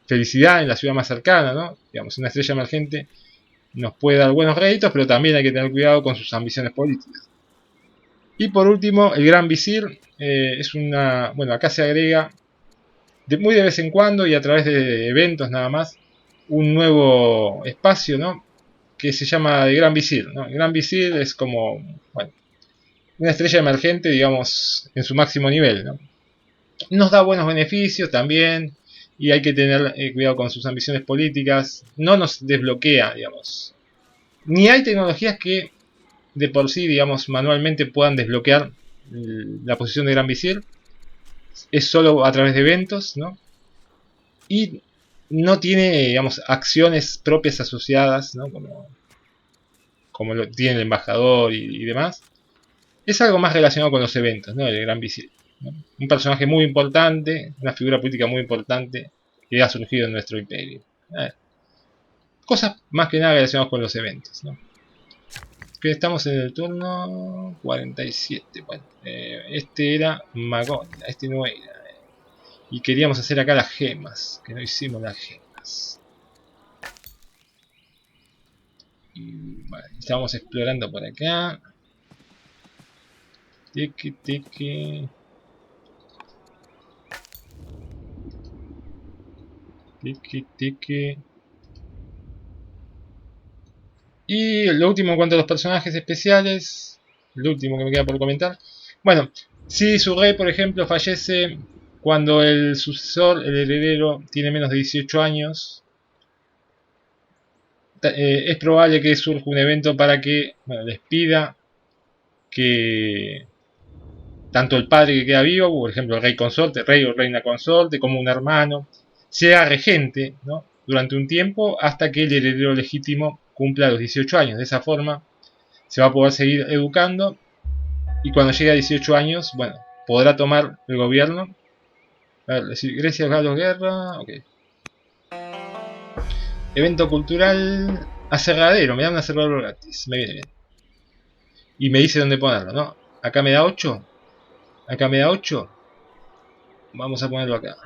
felicidad en la ciudad más cercana, ¿no? Digamos, una estrella emergente nos puede dar buenos réditos, pero también hay que tener cuidado con sus ambiciones políticas. Y por último, el Gran Visir es una... Bueno, acá se agrega muy de vez en cuando y a través de eventos nada más un nuevo espacio, ¿no? Que se llama el Gran Visir, ¿no? El Gran Visir es como, bueno, una estrella emergente, digamos, en su máximo nivel, ¿no? Nos da buenos beneficios también y hay que tener cuidado con sus ambiciones políticas. No nos desbloquea, digamos. Ni hay tecnologías que de por sí, digamos, manualmente puedan desbloquear la posición de Gran Visir. Es solo a través de eventos, ¿no? Y no tiene, digamos, acciones propias asociadas, ¿no? Como lo tiene el embajador y demás. Es algo más relacionado con los eventos, ¿no? El Gran Visir, ¿no? Un personaje muy importante, una figura política muy importante que ha surgido en nuestro imperio. Cosas más que nada relacionadas con los eventos, ¿no? Que estamos en el turno 47. Bueno, este era Magonia, este no era. Y queríamos hacer acá las gemas, que no hicimos las gemas. Y bueno, estábamos explorando por acá. Tiki, tiki. Tiki, tiki. Y lo último en cuanto a los personajes especiales. Lo último que me queda por comentar. Bueno, si su rey, por ejemplo, fallece cuando el sucesor, el heredero, tiene menos de 18 años, es probable que surja un evento para que, bueno, les pida que tanto el padre que queda vivo, por ejemplo el rey consorte, rey o reina consorte, como un hermano, sea regente, ¿no? Durante un tiempo hasta que el heredero legítimo cumpla los 18 años. De esa forma se va a poder seguir educando y cuando llegue a 18 años, bueno, podrá tomar el gobierno. A ver, Grecia, Galos, guerra, ok. Evento cultural. Aserradero, me da un aserradero gratis. Me viene bien. Y me dice dónde ponerlo, ¿no? Acá me da 8. Acá me da 8. Vamos a ponerlo acá.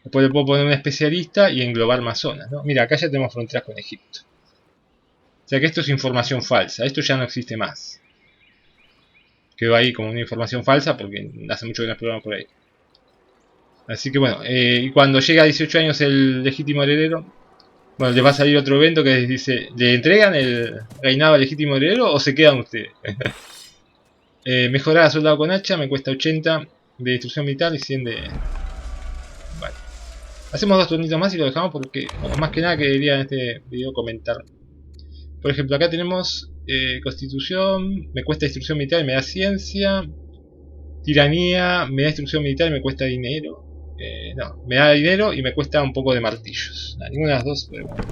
Después le puedo poner un especialista y englobar más zonas, ¿no? Mira, acá ya tenemos fronteras con Egipto. O sea que esto es información falsa. Esto ya no existe más. Quedó ahí como una información falsa porque hace mucho que no exploramos por ahí. Así que bueno, y cuando llega a 18 años el legítimo heredero, bueno, les va a salir otro evento que dice, ¿le entregan el reinado al legítimo heredero o se quedan ustedes? Mejorar a soldado con hacha, me cuesta 80 de instrucción militar y 100 de... Vale. Hacemos 2 turnitos más y lo dejamos porque, bueno, más que nada que quería en este video comentar. Por ejemplo, acá tenemos constitución, me cuesta instrucción militar y me da ciencia. Tiranía, me da instrucción militar y me cuesta dinero. No, me da dinero y me cuesta un poco de martillos. No, ninguna de las dos, pero bueno.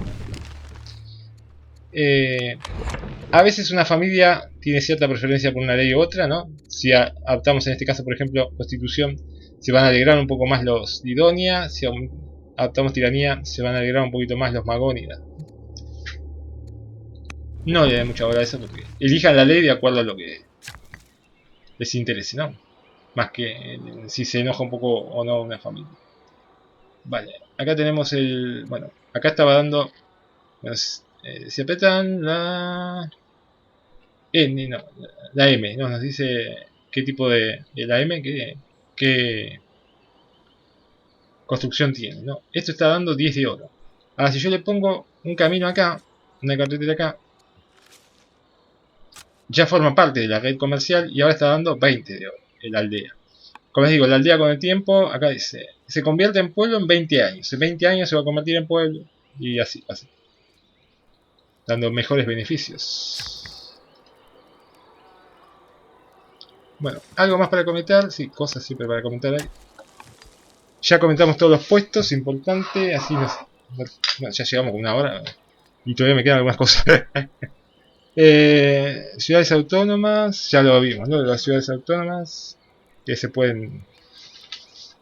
A veces una familia tiene cierta preferencia por una ley u otra, ¿no? Si adoptamos en este caso, por ejemplo, constitución, se van a alegrar un poco más los Lidonia. Si adoptamos tiranía, se van a alegrar un poquito más los Magónidas. No le den mucha bola a eso porque elijan la ley de acuerdo a lo que les interese, ¿no? Más que si se enoja un poco o no una familia. Vale, acá tenemos el... Bueno, acá estaba dando... Bueno, si apretan la... N, no, la M, no, nos dice qué tipo de la M, qué construcción tiene, ¿no? Esto está dando 10 de oro. Ahora, si yo le pongo un camino acá, una carretera acá, ya forma parte de la red comercial y ahora está dando 20 de oro en la aldea. Como les digo, la aldea con el tiempo, acá dice, se convierte en pueblo en 20 años. En 20 años se va a convertir en pueblo y así, así. Dando mejores beneficios. Bueno, algo más para comentar. Sí, cosas siempre para comentar ahí. Ya comentamos todos los puestos, importante. Así nos... Bueno, ya llegamos con una hora y todavía me quedan algunas cosas. Ciudades autónomas, ya lo vimos, ¿no? Las ciudades autónomas que se pueden,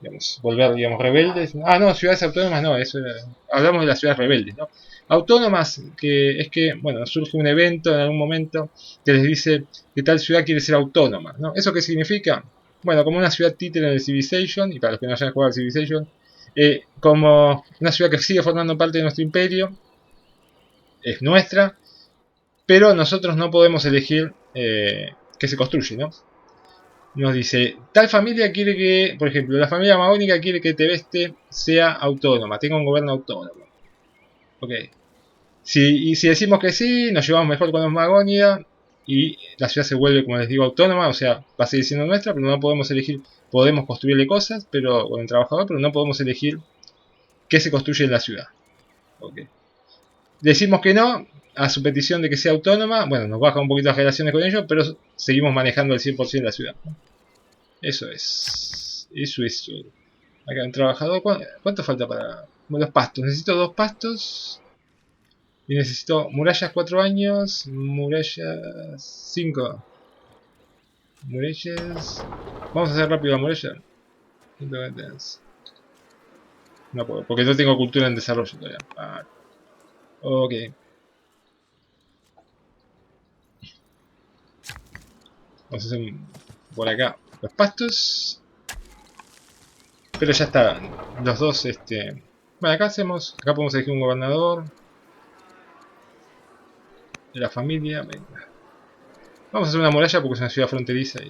digamos, volver, digamos, rebeldes. Ah, no, ciudades autónomas no, eso era, hablamos de las ciudades rebeldes, ¿no? Autónomas, que es que, bueno, surge un evento en algún momento que les dice que tal ciudad quiere ser autónoma, ¿no? ¿Eso qué significa? Bueno, como una ciudad títere en el Civilization, y para los que no hayan jugado al Civilization, como una ciudad que sigue formando parte de nuestro imperio, es nuestra, pero nosotros no podemos elegir qué se construye, ¿no? Nos dice, tal familia quiere que, por ejemplo, la familia magónica quiere que Tebeste sea autónoma, tenga un gobierno autónomo. Ok. Si decimos que sí, nos llevamos mejor con los Magónidas y la ciudad se vuelve, como les digo, autónoma, o sea, va a seguir siendo nuestra, pero no podemos elegir, podemos construirle cosas pero con el trabajador, pero no podemos elegir qué se construye en la ciudad. Okay. Decimos que no a su petición de que sea autónoma, bueno, nos baja un poquito las relaciones con ellos, pero seguimos manejando el 100% de la ciudad. Eso es. Eso es. Acá un trabajador. ¿Cuánto falta para los pastos? Necesito 2 pastos. Y necesito murallas 4 años. Murallas 5. Murallas. Vamos a hacer rápido la muralla. No puedo, porque no tengo cultura en desarrollo todavía. Ah, ok. Vamos a hacer por acá los pastos. Pero ya está. Los dos, Bueno, acá hacemos. Acá podemos elegir un gobernador. De la familia. Venga. Vamos a hacer una muralla porque es una ciudad fronteriza y...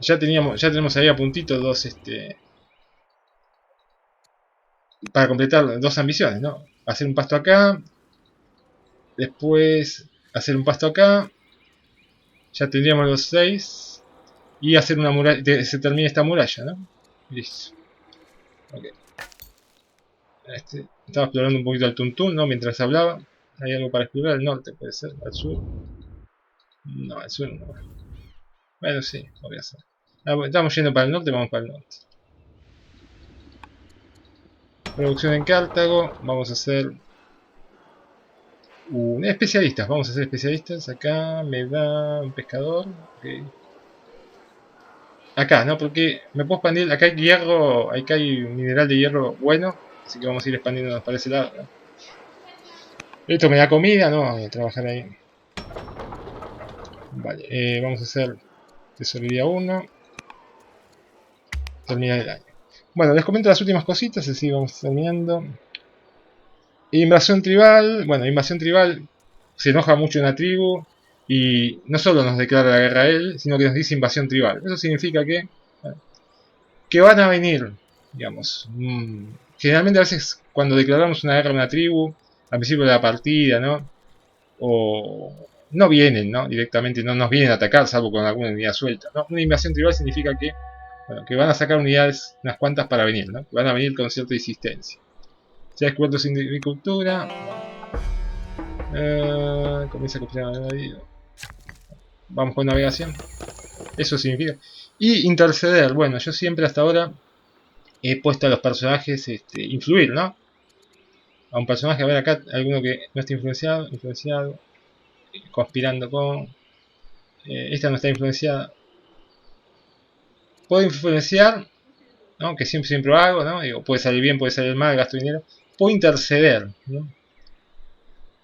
Ya tenemos ahí a puntito dos, para completar 2 ambiciones, ¿no? Hacer un pasto acá, después hacer un pasto acá, ya tendríamos los 6, y hacer una muralla, que se termine esta muralla, ¿no? Listo. Ok. Estaba explorando un poquito el Tuntún, ¿no? Mientras hablaba. Hay algo para explorar al norte, puede ser, al sur. No, al sur no. Bueno, sí, podría ser. Estamos yendo para el norte, vamos para el norte. Producción en Cartago, vamos a hacer especialistas, vamos a hacer especialistas. Acá me da un pescador. Okay. acá, ¿no? Porque me puedo expandir, acá hay hierro, acá hay un mineral de hierro bueno, así que vamos a ir expandiéndonos para ese lado, ¿no? Esto me da comida, ¿no? Voy a trabajar ahí. Vale, vamos a hacer tesorería 1, terminar el año. Bueno, les comento las últimas cositas, así vamos terminando. Invasión tribal, bueno, invasión tribal, se enoja mucho una tribu y no solo nos declara la guerra a él, sino que nos dice invasión tribal. Eso significa que van a venir, digamos. Generalmente a veces cuando declaramos una guerra a una tribu, al principio de la partida, ¿no? O no vienen, ¿no? Directamente no nos vienen a atacar, salvo con alguna unidad suelta, ¿no? Una invasión tribal significa que, bueno, que van a sacar unidades, unas cuantas para venir, ¿no? Que van a venir con cierta insistencia. Se ha descubierto sin agricultura. Comienza a copiar. Vamos con navegación. Eso significa. Y interceder. Bueno, yo siempre hasta ahora he puesto a los personajes influir, ¿no? A un personaje, a ver acá, alguno que no esté influenciado, conspirando con. Esta no está influenciada. Puedo influenciar, ¿no? Que siempre lo hago, ¿no? Digo, puede salir bien, puede salir mal, gasto dinero. Puedo interceder, ¿no?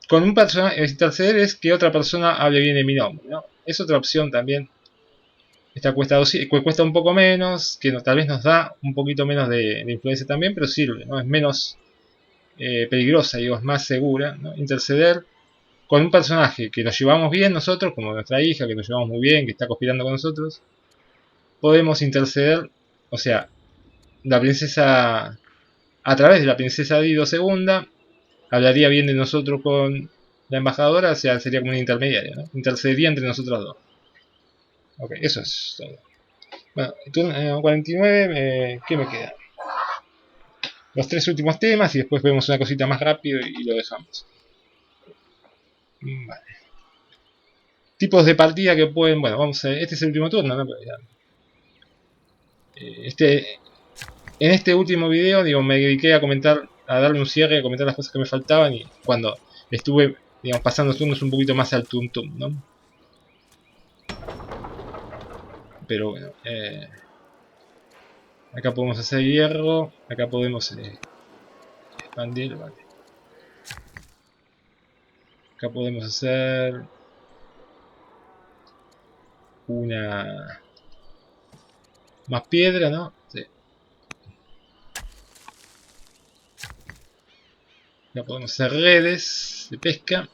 Con un personaje, interceder es que otra persona hable bien de mi nombre, ¿no? Es otra opción también. Esta cuesta un poco menos, que tal vez nos da un poquito menos de influencia también, pero sirve, ¿no? Es menos peligrosa, digo, es más segura, ¿no? Interceder con un personaje que nos llevamos bien nosotros, como nuestra hija, que nos llevamos muy bien, que está conspirando con nosotros, podemos interceder, o sea, la princesa, a través de la princesa Dido II, hablaría bien de nosotros con la embajadora, o sea, sería como una intermediaria, ¿no? Intercedería entre nosotros dos. Ok, eso es todo. Bueno, 49, ¿qué me queda? Los tres últimos temas y después vemos una cosita más rápido y lo dejamos. Vale. Tipos de partida que pueden, bueno, vamos a ver, este es el último turno, ¿no? En este último video, digo, me dediqué a comentar, a darle un cierre, a comentar las cosas que me faltaban y cuando estuve, digamos, pasando los turnos un poquito más al tum tum, ¿no? Pero bueno, acá podemos hacer hierro, acá podemos expandir, vale. Acá podemos hacer una más piedra, ¿no? Sí. Acá podemos hacer redes de pesca.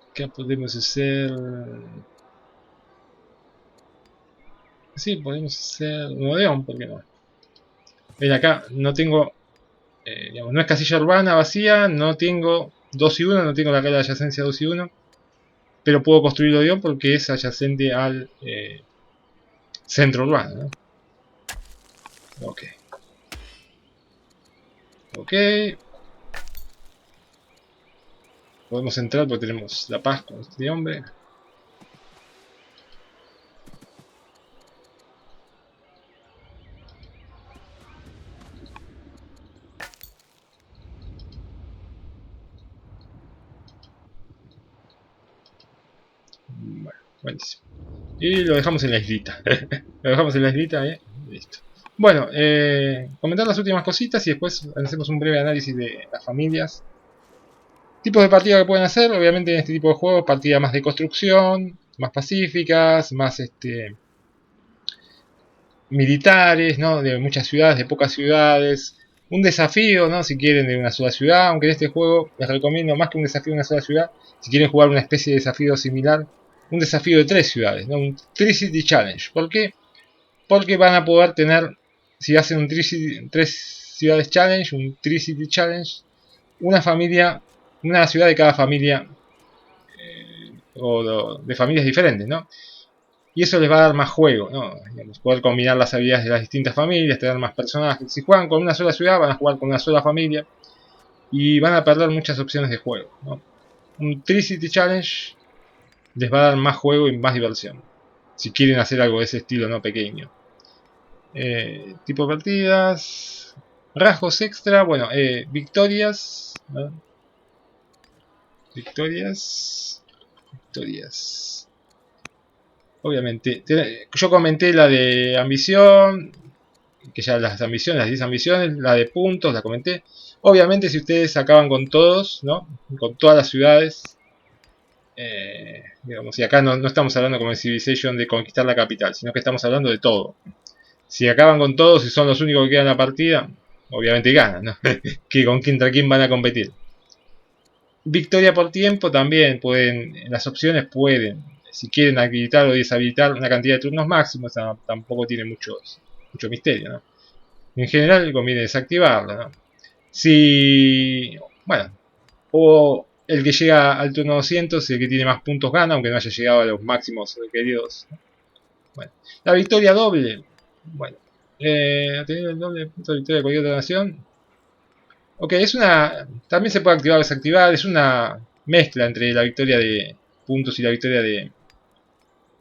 Acá podemos hacer... Sí, podemos hacer un bodeón, ¿por qué no? Ven acá, no tengo... digamos, no es casilla urbana vacía, no tengo 2 y 1, no tengo la cara de adyacencia 2 y 1. Pero puedo construir bodeón porque es adyacente al centro urbano, ¿no? Ok. Ok. Podemos entrar porque tenemos la paz con este hombre. Bueno, buenísimo. Y lo dejamos en la islita. Lo dejamos en la islita, listo. Bueno, comentar las últimas cositas y después hacemos un breve análisis de las familias. Tipos de partida que pueden hacer, obviamente en este tipo de juegos, partidas más de construcción, más pacíficas, más militares, ¿no? De muchas ciudades, de pocas ciudades. Un desafío, ¿no? Si quieren, de una sola ciudad, aunque en este juego les recomiendo más que un desafío de una sola ciudad, si quieren jugar una especie de desafío similar, un desafío de 3 ciudades, ¿no? Un 3 City Challenge. ¿Por qué? Porque van a poder tener, si hacen un 3 ciudades challenge, un 3 City Challenge, una familia, una ciudad de cada familia, o de familias diferentes, ¿no? Y eso les va a dar más juego, ¿no? Digamos, poder combinar las habilidades de las distintas familias, tener más personajes. Si juegan con una sola ciudad, van a jugar con una sola familia y van a perder muchas opciones de juego, ¿no? Un 3 City Challenge les va a dar más juego y más diversión. Si quieren hacer algo de ese estilo, no pequeño. Tipo de partidas. Rasgos extra, bueno, victorias. ¿No? Victorias. Victorias. Obviamente. Yo comenté la de ambición, que ya las ambiciones, las 10 ambiciones, la de puntos, la comenté. Obviamente si ustedes acaban con todos, ¿no? Con todas las ciudades, digamos, y acá no estamos hablando como en Civilization de conquistar la capital, sino que estamos hablando de todo. Si acaban con todos y son los únicos que quedan en la partida, obviamente ganan, ¿no? Que contra quién van a competir. Victoria por tiempo también pueden, las opciones pueden, si quieren habilitar o deshabilitar una cantidad de turnos máximos, tampoco tiene mucho misterio, ¿no? En general conviene desactivarlo, ¿no? Si, bueno, o el que llega al turno 200, el que tiene más puntos gana, aunque no haya llegado a los máximos requeridos. Bueno, la victoria doble, bueno, teniendo el doble punto de victoria de cualquier otra nación. Ok, también se puede activar o desactivar, es una mezcla entre la victoria de puntos y la victoria de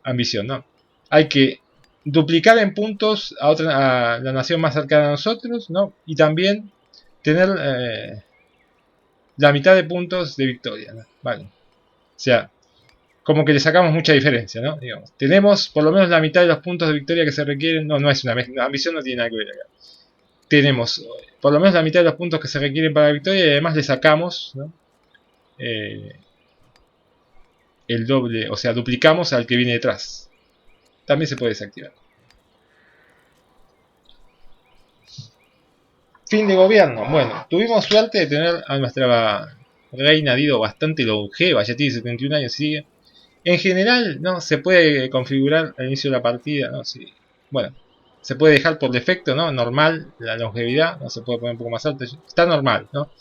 ambición, ¿no? Hay que duplicar en puntos a la nación más cercana a nosotros, ¿no? Y también tener la mitad de puntos de victoria, ¿no? Vale. O sea, como que le sacamos mucha diferencia, ¿no? Digamos, tenemos por lo menos la mitad de los puntos de victoria que se requieren. No, no es una mezcla, la ambición no tiene nada que ver acá. Tenemos por lo menos la mitad de los puntos que se requieren para la victoria y además le sacamos, ¿no? El doble, o sea, duplicamos al que viene detrás. También se puede desactivar. Fin de gobierno. Bueno, tuvimos suerte de tener a nuestra reina Dido bastante longeva, ya tiene 71 años y sigue. En general, no se puede configurar al inicio de la partida, ¿no? Sí. Bueno, se puede dejar por defecto, ¿no? Normal la longevidad, no se puede poner un poco más alta, está normal, ¿no?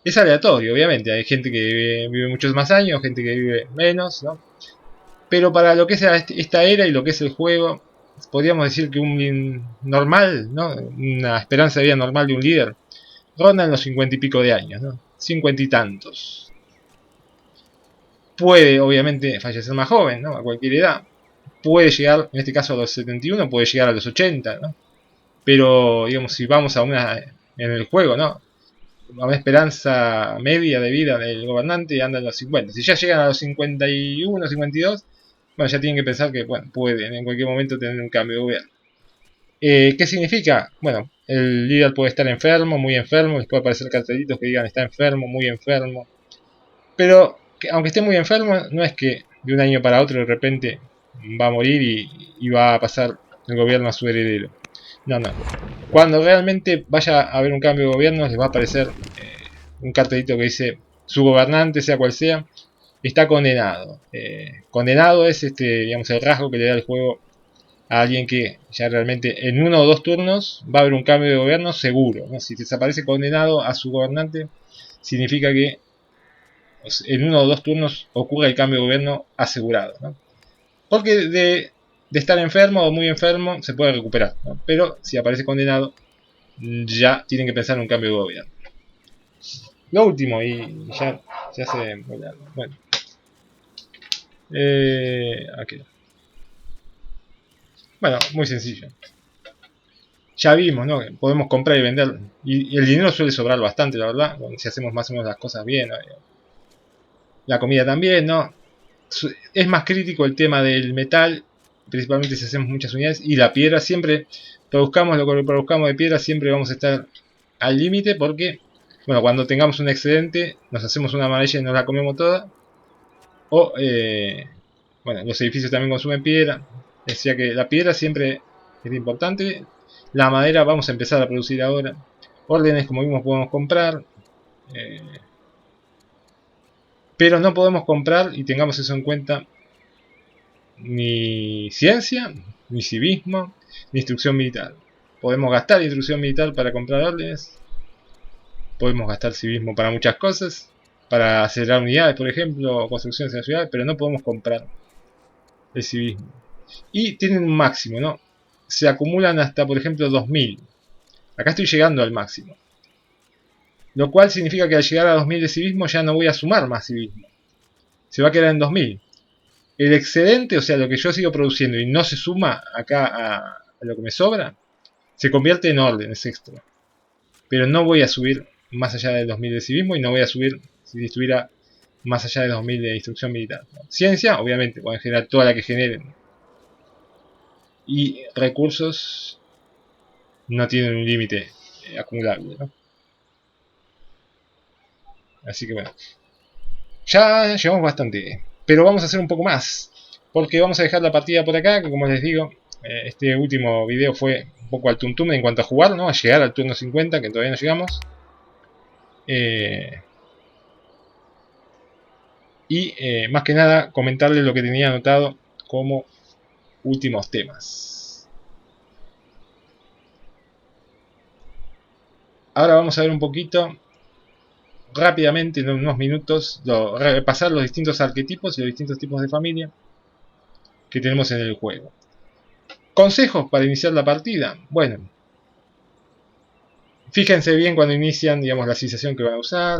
Es aleatorio, obviamente, hay gente que vive muchos más años, gente que vive menos, ¿no? Pero para lo que es esta era y lo que es el juego, podríamos decir que un normal, ¿no? Una esperanza de vida normal de un líder ronda en los 50 y pico de años, ¿no? 50 y tantos. Puede, obviamente, fallecer más joven, ¿no? A cualquier edad. Puede llegar, en este caso a los 71, puede llegar a los 80, ¿no? Pero, digamos, si vamos a una, en el juego, ¿no? A una esperanza media de vida del gobernante anda en los 50. Si ya llegan a los 51, 52, bueno, ya tienen que pensar que, bueno, pueden en cualquier momento tener un cambio de gobierno. ¿Qué significa? Bueno, el líder puede estar enfermo, muy enfermo, les puede aparecer cartelitos que digan está enfermo, muy enfermo. Pero, aunque esté muy enfermo, no es que de un año para otro de repente va a morir y va a pasar el gobierno a su heredero. No, no. Cuando realmente vaya a haber un cambio de gobierno, les va a aparecer un cartelito que dice su gobernante, sea cual sea, está condenado. Condenado es digamos, el rasgo que le da el juego a alguien que ya realmente en uno o dos turnos va a haber un cambio de gobierno seguro, ¿no? Si desaparece condenado a su gobernante, significa que en uno o dos turnos ocurre el cambio de gobierno asegurado, ¿no? Porque de estar enfermo o muy enfermo se puede recuperar, ¿no? Pero si aparece condenado, ya tienen que pensar en un cambio de gobierno. Lo último, y ya se muy largo. Bueno, aquí. Bueno, muy sencillo. Ya vimos, ¿no? Podemos comprar y vender. Y el dinero suele sobrar bastante, la verdad. Si hacemos más o menos las cosas bien, ¿no? La comida también, ¿no? Es más crítico el tema del metal, principalmente si hacemos muchas unidades. Y la piedra siempre, produzcamos lo que produzcamos de piedra, siempre vamos a estar al límite porque, bueno, cuando tengamos un excedente, nos hacemos una amarilla y nos la comemos toda. O, bueno, los edificios también consumen piedra. Decía que la piedra siempre es importante. La madera vamos a empezar a producir ahora. Órdenes, como vimos, podemos comprar. Eh, pero no podemos comprar, y tengamos eso en cuenta, ni ciencia, ni civismo, ni instrucción militar. Podemos gastar instrucción militar para comprar órdenes. Podemos gastar civismo para muchas cosas. Para acelerar unidades, por ejemplo, o construcciones en la ciudad. Pero no podemos comprar el civismo. Y tienen un máximo, ¿no? Se acumulan hasta, por ejemplo, 2000. Acá estoy llegando al máximo. Lo cual significa que al llegar a 2000 de civismo ya no voy a sumar más civismo. Se va a quedar en 2000. El excedente, o sea, lo que yo sigo produciendo y no se suma acá a lo que me sobra, se convierte en órdenes extra. Pero no voy a subir más allá de 2000 de civismo y no voy a subir, si estuviera más allá de 2000 de instrucción militar. Ciencia, obviamente, pueden generar toda la que generen y recursos no tienen un límite acumulable, ¿no? Así que bueno, ya llevamos bastante, pero vamos a hacer un poco más, porque vamos a dejar la partida por acá, que como les digo, este último video fue un poco al tuntum en cuanto a jugar, ¿no? A llegar al turno 50, que todavía no llegamos. Más que nada comentarles lo que tenía anotado como últimos temas. Ahora vamos a ver un poquito rápidamente, en unos minutos, repasar los distintos arquetipos y los distintos tipos de familia que tenemos en el juego. Consejos para iniciar la partida. Bueno, fíjense bien cuando inician, digamos, la civilización que van a usar.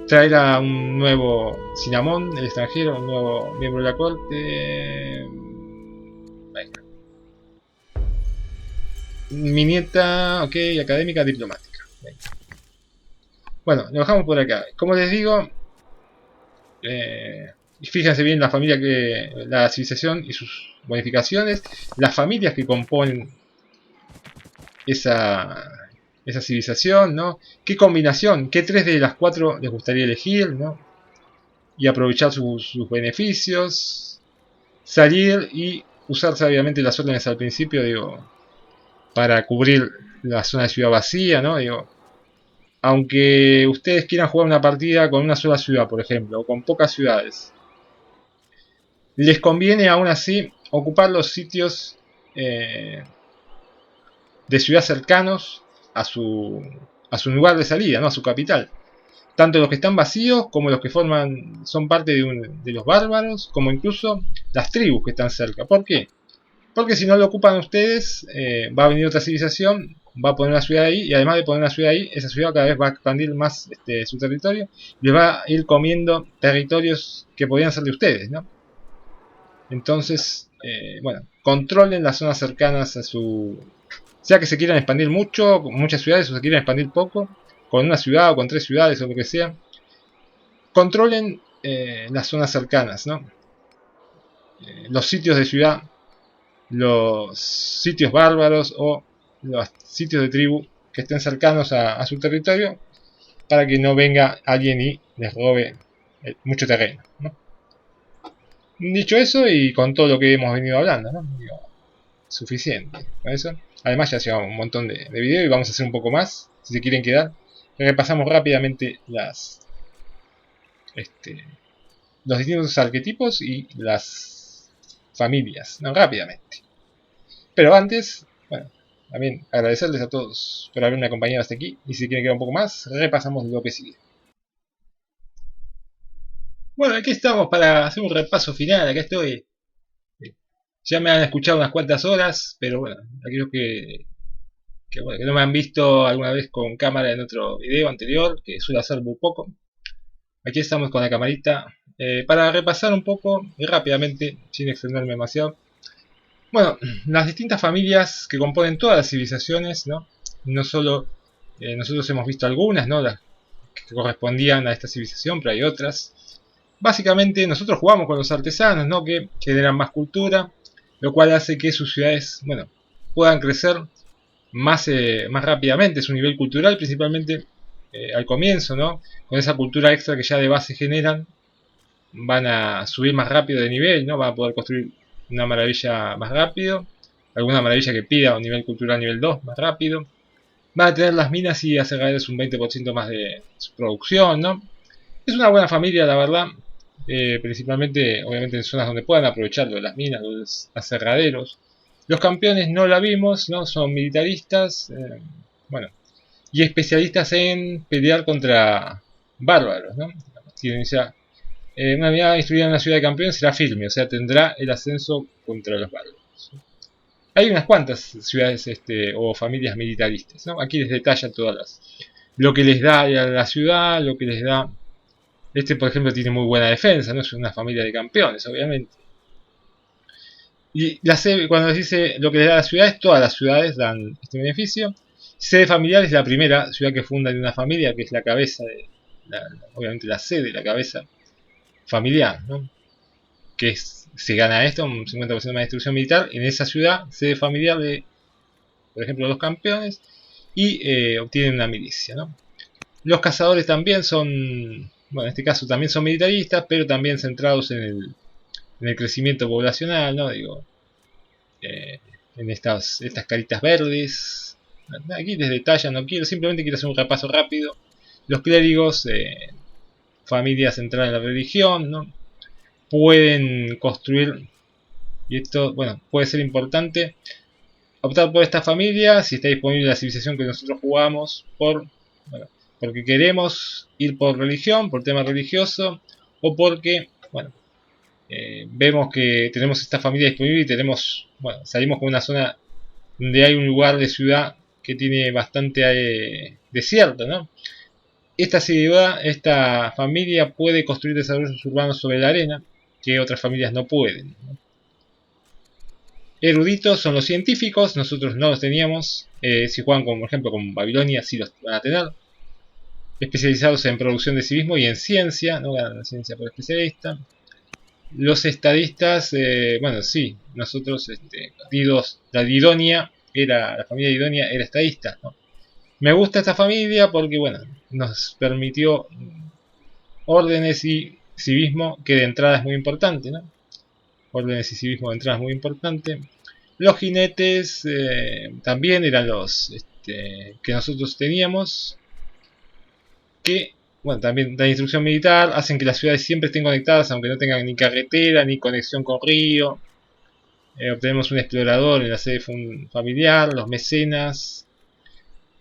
Traer a un nuevo Cinnamon, el extranjero, un nuevo miembro de la corte. Mi nieta, ok, académica, diplomática. Bueno, lo dejamos por acá. Como les digo, fíjense bien la familia la civilización y sus modificaciones, las familias que componen esa civilización, ¿no? ¿Qué combinación? ¿Qué 3 de las 4 les gustaría elegir, ¿no? Y aprovechar sus beneficios. Salir y usar sabiamente las órdenes al principio, digo, para cubrir la zona de ciudad vacía, ¿no? Digo, aunque ustedes quieran jugar una partida con una sola ciudad, por ejemplo, o con pocas ciudades, les conviene aún así ocupar los sitios de ciudad cercanos a su lugar de salida, ¿no? A su capital. Tanto los que están vacíos como los que son parte de los bárbaros, como incluso las tribus que están cerca. ¿Por qué? Porque si no lo ocupan ustedes, va a venir otra civilización, va a poner una ciudad ahí, y además de poner una ciudad ahí, esa ciudad cada vez va a expandir más su territorio, y les va a ir comiendo territorios que podrían ser de ustedes, ¿no? Entonces, bueno, controlen las zonas cercanas a su... Sea que se quieran expandir mucho, con muchas ciudades, o se quieran expandir poco, con una ciudad o con 3 ciudades o lo que sea, controlen las zonas cercanas, ¿no? Los sitios de ciudad, los sitios bárbaros o los sitios de tribu que estén cercanos a su territorio, para que no venga alguien y les robe mucho terreno, ¿no? Dicho eso, y con todo lo que hemos venido hablando, ¿no? Digo, suficiente con eso. Además ya llevamos un montón de videos y vamos a hacer un poco más, si se quieren quedar. Repasamos rápidamente los distintos arquetipos y las familias, ¿no? Rápidamente. Pero antes, bueno, también agradecerles a todos por haberme acompañado hasta aquí, y si quieren quedar un poco más, repasamos lo que sigue. Bueno, aquí estamos para hacer un repaso final. Acá estoy. Ya me han escuchado unas cuantas horas, pero bueno, aquellos bueno, que no me han visto alguna vez con cámara en otro video anterior, que suele hacer muy poco, aquí estamos con la camarita para repasar un poco y rápidamente, sin extenderme demasiado. Bueno, las distintas familias que componen todas las civilizaciones, ¿no? No solo nosotros hemos visto algunas, ¿no? Las que correspondían a esta civilización, pero hay otras. Básicamente nosotros jugamos con los artesanos, ¿no? Que generan más cultura, lo cual hace que sus ciudades, bueno, puedan crecer más rápidamente su nivel cultural, principalmente al comienzo, ¿no? Con esa cultura extra que ya de base generan, van a subir más rápido de nivel, ¿no? Van a poder construir una maravilla más rápido, alguna maravilla que pida un nivel cultural nivel 2 más rápido. Van a tener las minas y acercarles un 20% más de su producción, ¿no? Es una buena familia, la verdad. Principalmente, obviamente, en zonas donde puedan aprovecharlo, las minas, los aserraderos. Los campeones no la vimos, ¿no? Son militaristas, bueno, y especialistas en pelear contra bárbaros, ¿no? Una mirada instruida en la ciudad de campeón será firme, o sea, tendrá el ascenso contra los bárbaros. Hay unas cuantas ciudades o familias militaristas, ¿no? Aquí les detalla lo que les da a la ciudad, lo que les da. Por ejemplo, tiene muy buena defensa, no es una familia de campeones, obviamente. Y cuando dice lo que le da a las ciudades, todas las ciudades dan este beneficio. Sede familiar es la primera ciudad que funda de una familia, que es la cabeza obviamente la sede, la cabeza familiar, ¿no? se gana esto, un 50% más de instrucción militar en esa ciudad, sede familiar de, por ejemplo, los campeones, y obtienen una milicia, ¿no? Los cazadores también son, bueno, en este caso también son militaristas, pero también centrados en el crecimiento poblacional, ¿no? Digo, en estas caritas verdes. Aquí les detalla, no quiero, simplemente quiero hacer un repaso rápido. Los clérigos, familias centradas en la religión, ¿no? Pueden construir, y esto, bueno, puede ser importante, optar por esta familia si está disponible la civilización que nosotros jugamos, bueno, porque queremos ir por religión, por tema religioso, o porque, bueno, vemos que tenemos esta familia disponible y bueno, salimos con una zona donde hay un lugar de ciudad que tiene bastante desierto, ¿no? Esta familia puede construir desarrollos urbanos sobre la arena que otras familias no pueden, ¿no? Eruditos son los científicos, nosotros no los teníamos. Si juegan, por ejemplo, con Babilonia, sí los van a tener. Especializados en producción de civismo y en ciencia, no ganan la ciencia por especialista. Los estadistas, bueno, sí, nosotros, la familia Didonia era estadista, ¿no? Me gusta esta familia porque, bueno, nos permitió órdenes y civismo, que de entrada es muy importante, ¿no? Órdenes y civismo de entrada es muy importante. Los jinetes también eran los que nosotros teníamos, que, bueno, también dan instrucción militar, hacen que las ciudades siempre estén conectadas, aunque no tengan ni carretera ni conexión con río. Obtenemos un explorador en la sede familiar, los mecenas,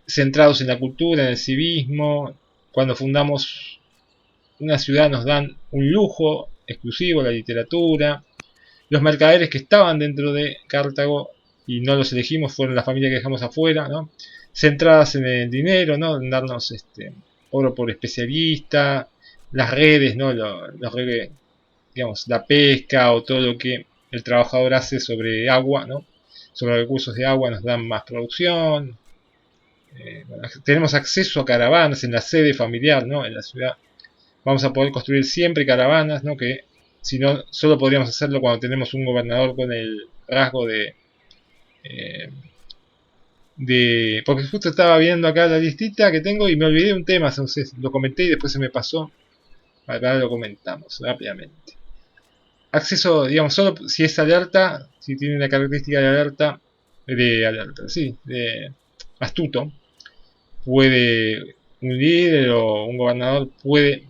centrados en la cultura, en el civismo. Cuando fundamos una ciudad nos dan un lujo exclusivo, la literatura. Los mercaderes que estaban dentro de Cartago y no los elegimos fueron la familia que dejamos afuera, ¿no? Centradas en el dinero, ¿no? En darnos oro por especialista, las redes, ¿no? Digamos, la pesca o todo lo que el trabajador hace sobre agua, ¿no? Sobre recursos de agua nos dan más producción. Tenemos acceso a caravanas en la sede familiar, ¿no? En la ciudad. Vamos a poder construir siempre caravanas, ¿no? Que si no, solo podríamos hacerlo cuando tenemos un gobernador con el rasgo porque justo estaba viendo acá la listita que tengo y me olvidé un tema, entonces lo comenté y después se me pasó. Acá lo comentamos rápidamente. Acceso, digamos, solo si es alerta, si tiene una característica de astuto, puede un líder o un gobernador puede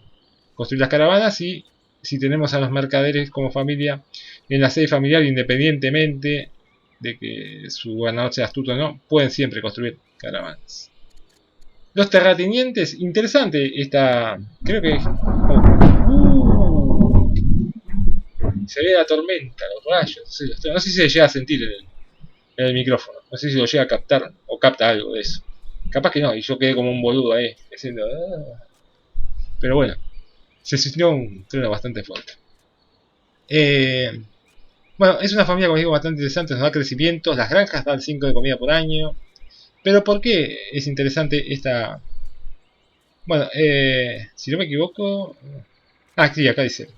construir las caravanas, y si tenemos a los mercaderes como familia en la sede familiar, independientemente de que su gobernador sea astuto o no, pueden siempre construir caravanas. Los terratenientes, interesante esta, creo que se ve la tormenta, los rayos, no sé si se llega a sentir en el micrófono, no sé si lo llega a captar o capta algo de eso. Capaz que no, y yo quedé como un boludo ahí, diciendo, pero bueno, se sintió un trueno bastante fuerte. Bueno, es una familia, como digo, bastante interesante, nos da crecimientos, las granjas dan 5 de comida por año. Pero ¿por qué es interesante esta? Bueno, si no me equivoco. Sí, acá dice.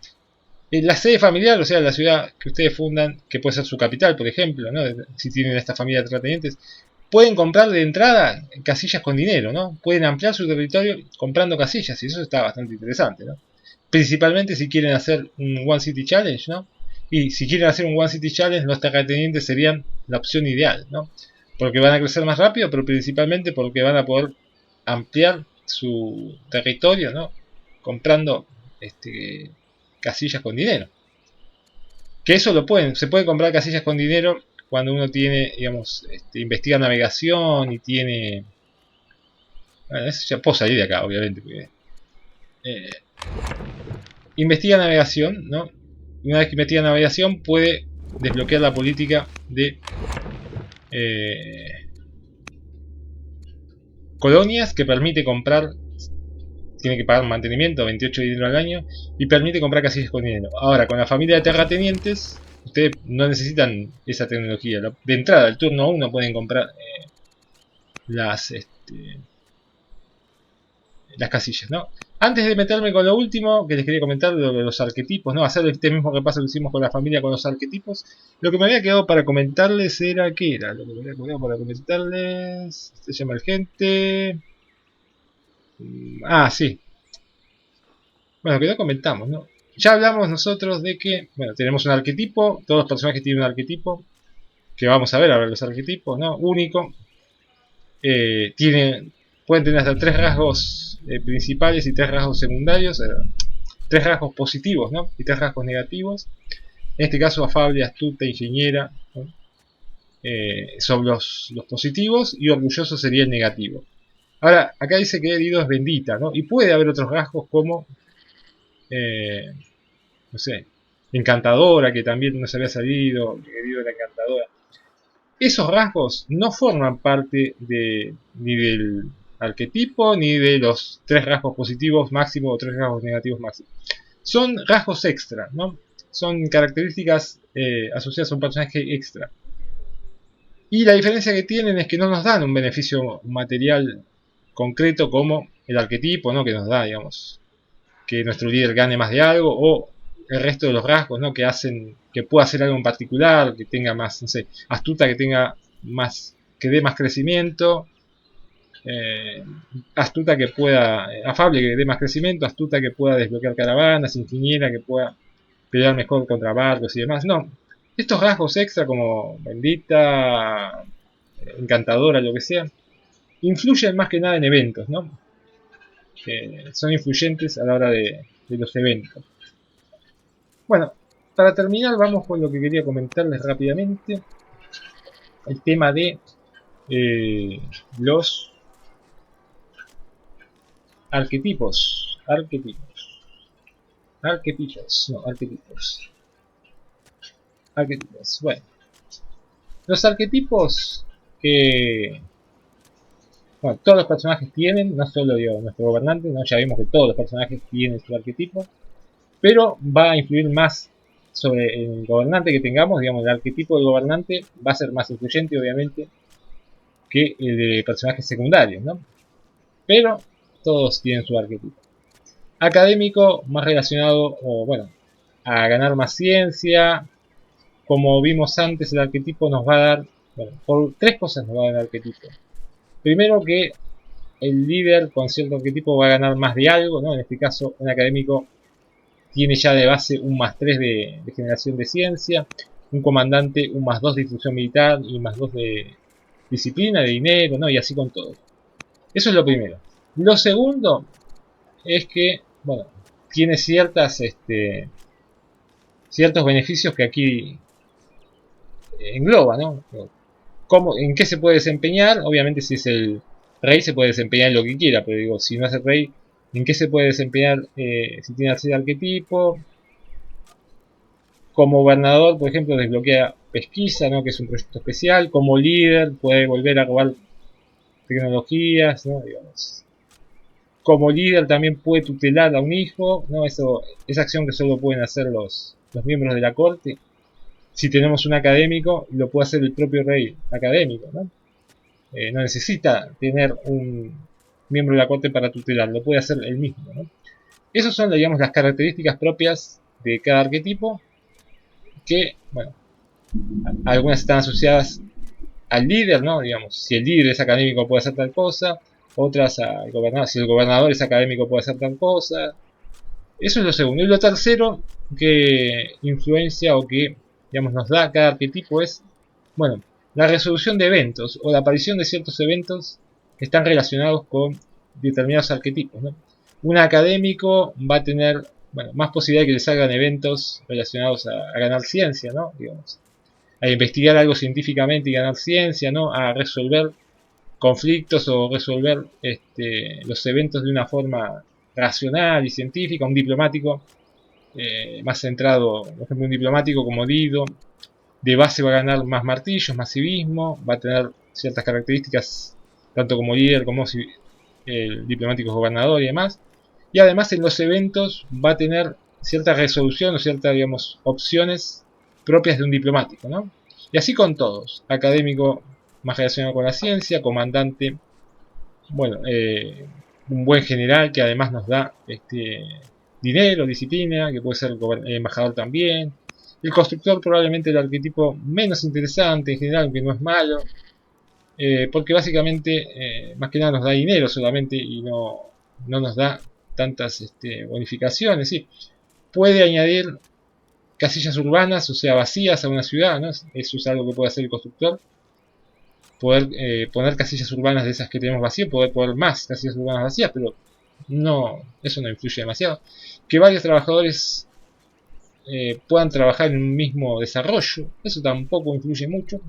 La sede familiar, o sea, la ciudad que ustedes fundan, que puede ser su capital, por ejemplo, ¿no? Si tienen esta familia de terratenientes, pueden comprar de entrada casillas con dinero, ¿no? Pueden ampliar su territorio comprando casillas, y eso está bastante interesante, ¿no? Principalmente si quieren hacer un One City Challenge, ¿no? Y si quieren hacer un One City Challenge, los terratenientes serían la opción ideal, ¿no? Porque van a crecer más rápido, pero principalmente porque van a poder ampliar su territorio, ¿no? Comprando casillas con dinero. Que eso se puede comprar casillas con dinero cuando uno tiene, digamos, investiga navegación y tiene... Bueno, eso ya puedo salir de acá, obviamente, porque, investiga navegación, ¿no? Y una vez que investiga navegación puede desbloquear la política de colonias, que permite comprar, tiene que pagar mantenimiento, 28 dinero al año, y permite comprar casillas con dinero. Ahora, con la familia de terratenientes, ustedes no necesitan esa tecnología. De entrada, al turno 1 pueden comprar las las casillas, ¿no? Antes de meterme con lo último que les quería comentar, de los arquetipos, ¿no? Hacer este mismo repaso que hicimos con la familia con los arquetipos. Lo que me había quedado para comentarles era... ¿Qué era? Lo que me había quedado para comentarles... Se llama el gente... Ah, sí. Bueno, que no comentamos, ¿no? Ya hablamos nosotros de que, bueno, tenemos un arquetipo, todos los personajes tienen un arquetipo, que vamos a ver ahora los arquetipos, ¿no? Único. Pueden tener hasta 3 rasgos principales y 3 rasgos secundarios, 3 rasgos positivos, ¿no? Y 3 rasgos negativos. En este caso, afable, astuta, ingeniera, ¿no? Son los positivos, y orgulloso sería el negativo. Ahora, acá dice que Dido es bendita, ¿no? Y puede haber otros rasgos como, no sé, encantadora, que también nos había salido, que Dido era encantadora. Esos rasgos no forman parte ni del arquetipo, ni de los 3 rasgos positivos máximos o 3 rasgos negativos máximos. Son rasgos extra, ¿no? Son características asociadas a un personaje extra. Y la diferencia que tienen es que no nos dan un beneficio material concreto como el arquetipo, ¿no? Que nos da, digamos, que nuestro líder gane más de algo, o el resto de los rasgos, ¿no? Que hacen que pueda hacer algo en particular, que tenga más, no sé, astuta, que tenga más, que dé más crecimiento, astuta que pueda, afable, que dé más crecimiento, astuta que pueda desbloquear caravanas, ingeniera que pueda pelear mejor contra barcos y demás. No, estos rasgos extra como bendita, encantadora, lo que sea, influyen más que nada en eventos, ¿no? Son influyentes a la hora de los eventos. Bueno, para terminar vamos con lo que quería comentarles rápidamente. El tema de los arquetipos. Arquetipos. Bueno, los arquetipos que... Bueno, todos los personajes tienen, no solo digo, nuestro gobernante, ¿no? Ya vimos que todos los personajes tienen su arquetipo, pero va a influir más sobre el gobernante que tengamos. Digamos, el arquetipo del gobernante va a ser más influyente, obviamente, que el de personajes secundarios, ¿no? Pero todos tienen su arquetipo. Académico, más relacionado, o bueno, a ganar más ciencia. Como vimos antes, el arquetipo nos va a dar, bueno, por 3 cosas nos va a dar el arquetipo. Primero, que el líder con cierto arquetipo va a ganar más de algo, ¿no? En este caso, un académico tiene ya de base un +3 de generación de ciencia, un comandante un +2 de instrucción militar y +2 de disciplina, de dinero, ¿no? Y así con todo. Eso es lo primero. Lo segundo es que, bueno, tiene ciertos beneficios que aquí engloba, ¿no? ¿En qué se puede desempeñar? Obviamente, si es el rey, se puede desempeñar en lo que quiera, pero digo, si no es el rey, ¿en qué se puede desempeñar si tiene así arquetipo? Como gobernador, por ejemplo, desbloquea pesquisa, ¿no? Que es un proyecto especial. Como líder, puede volver a robar tecnologías, ¿no? Digamos. Como líder también puede tutelar a un hijo, ¿no? Esa acción que solo pueden hacer los miembros de la corte. Si tenemos un académico, lo puede hacer el propio rey académico, ¿no? No necesita tener un miembro de la corte para tutelar, lo puede hacer él mismo, ¿no? Esas son, digamos, las características propias de cada arquetipo, que, bueno, algunas están asociadas al líder, ¿no? Digamos, si el líder es académico puede hacer tal cosa, otras al gobernador, si el gobernador es académico puede hacer tal cosa. Eso es lo segundo. Y lo tercero que influencia o que, digamos, nos da cada arquetipo es, bueno, la resolución de eventos o la aparición de ciertos eventos que están relacionados con determinados arquetipos, ¿no? Un académico va a tener, bueno, más posibilidad de que le salgan eventos relacionados a ganar ciencia, ¿no? Digamos, a investigar algo científicamente y ganar ciencia, ¿no? A resolver conflictos o resolver los eventos de una forma racional y científica. Un diplomático más centrado, por ejemplo, un diplomático como Dido, de base va a ganar más martillos, más civismo, va a tener ciertas características tanto como líder como el diplomático gobernador y demás. Y además en los eventos va a tener cierta resolución o ciertas, digamos, opciones propias de un diplomático, ¿no? Y así con todos. Académico más relacionado con la ciencia, comandante, bueno, un buen general que además nos da dinero, disciplina, que puede ser embajador también. El constructor probablemente el arquetipo menos interesante en general, aunque no es malo, porque básicamente más que nada nos da dinero solamente y no nos da tantas bonificaciones. ¿Sí? Puede añadir casillas urbanas, o sea, vacías a una ciudad, ¿no? Eso es algo que puede hacer el constructor. Poder poner casillas urbanas de esas que tenemos vacías, poder poner más casillas urbanas vacías, pero eso no influye demasiado. Que varios trabajadores puedan trabajar en un mismo desarrollo, eso tampoco influye mucho.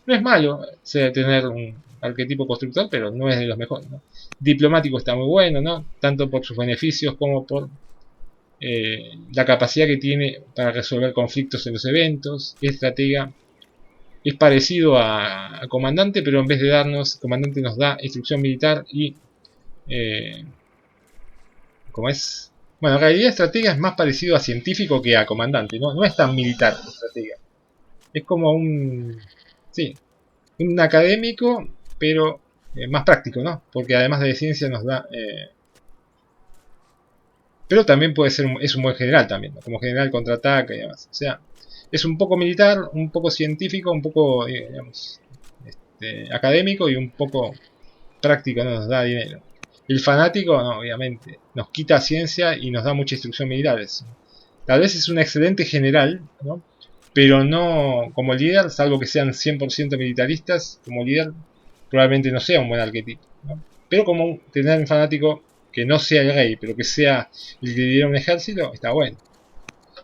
No es malo tener un arquetipo constructor, pero no es de los mejores, ¿no? Diplomático está muy bueno, ¿no? Tanto por sus beneficios como por la capacidad que tiene para resolver conflictos en los eventos. Estratega es parecido a comandante, pero en vez de darnos, comandante nos da instrucción militar y ¿cómo es? Bueno, en realidad estratega es más parecido a científico que a comandante, ¿no? No es tan militar estratega. Es como sí, un académico, pero más práctico, ¿no? Porque además de ciencia nos da pero también puede ser es un buen general también, ¿no? Como general contraataca y demás. O sea, es un poco militar, un poco científico, un poco digamos, académico y un poco práctico, ¿no? Nos da dinero. El fanático, no, obviamente, nos quita ciencia y nos da mucha instrucción militar. Tal vez es un excelente general, ¿no? Pero no como líder, salvo que sean 100% militaristas, como líder probablemente no sea un buen arquetipo, ¿no? Pero como tener un fanático que no sea el rey, pero que sea el que lidera un ejército, está bueno.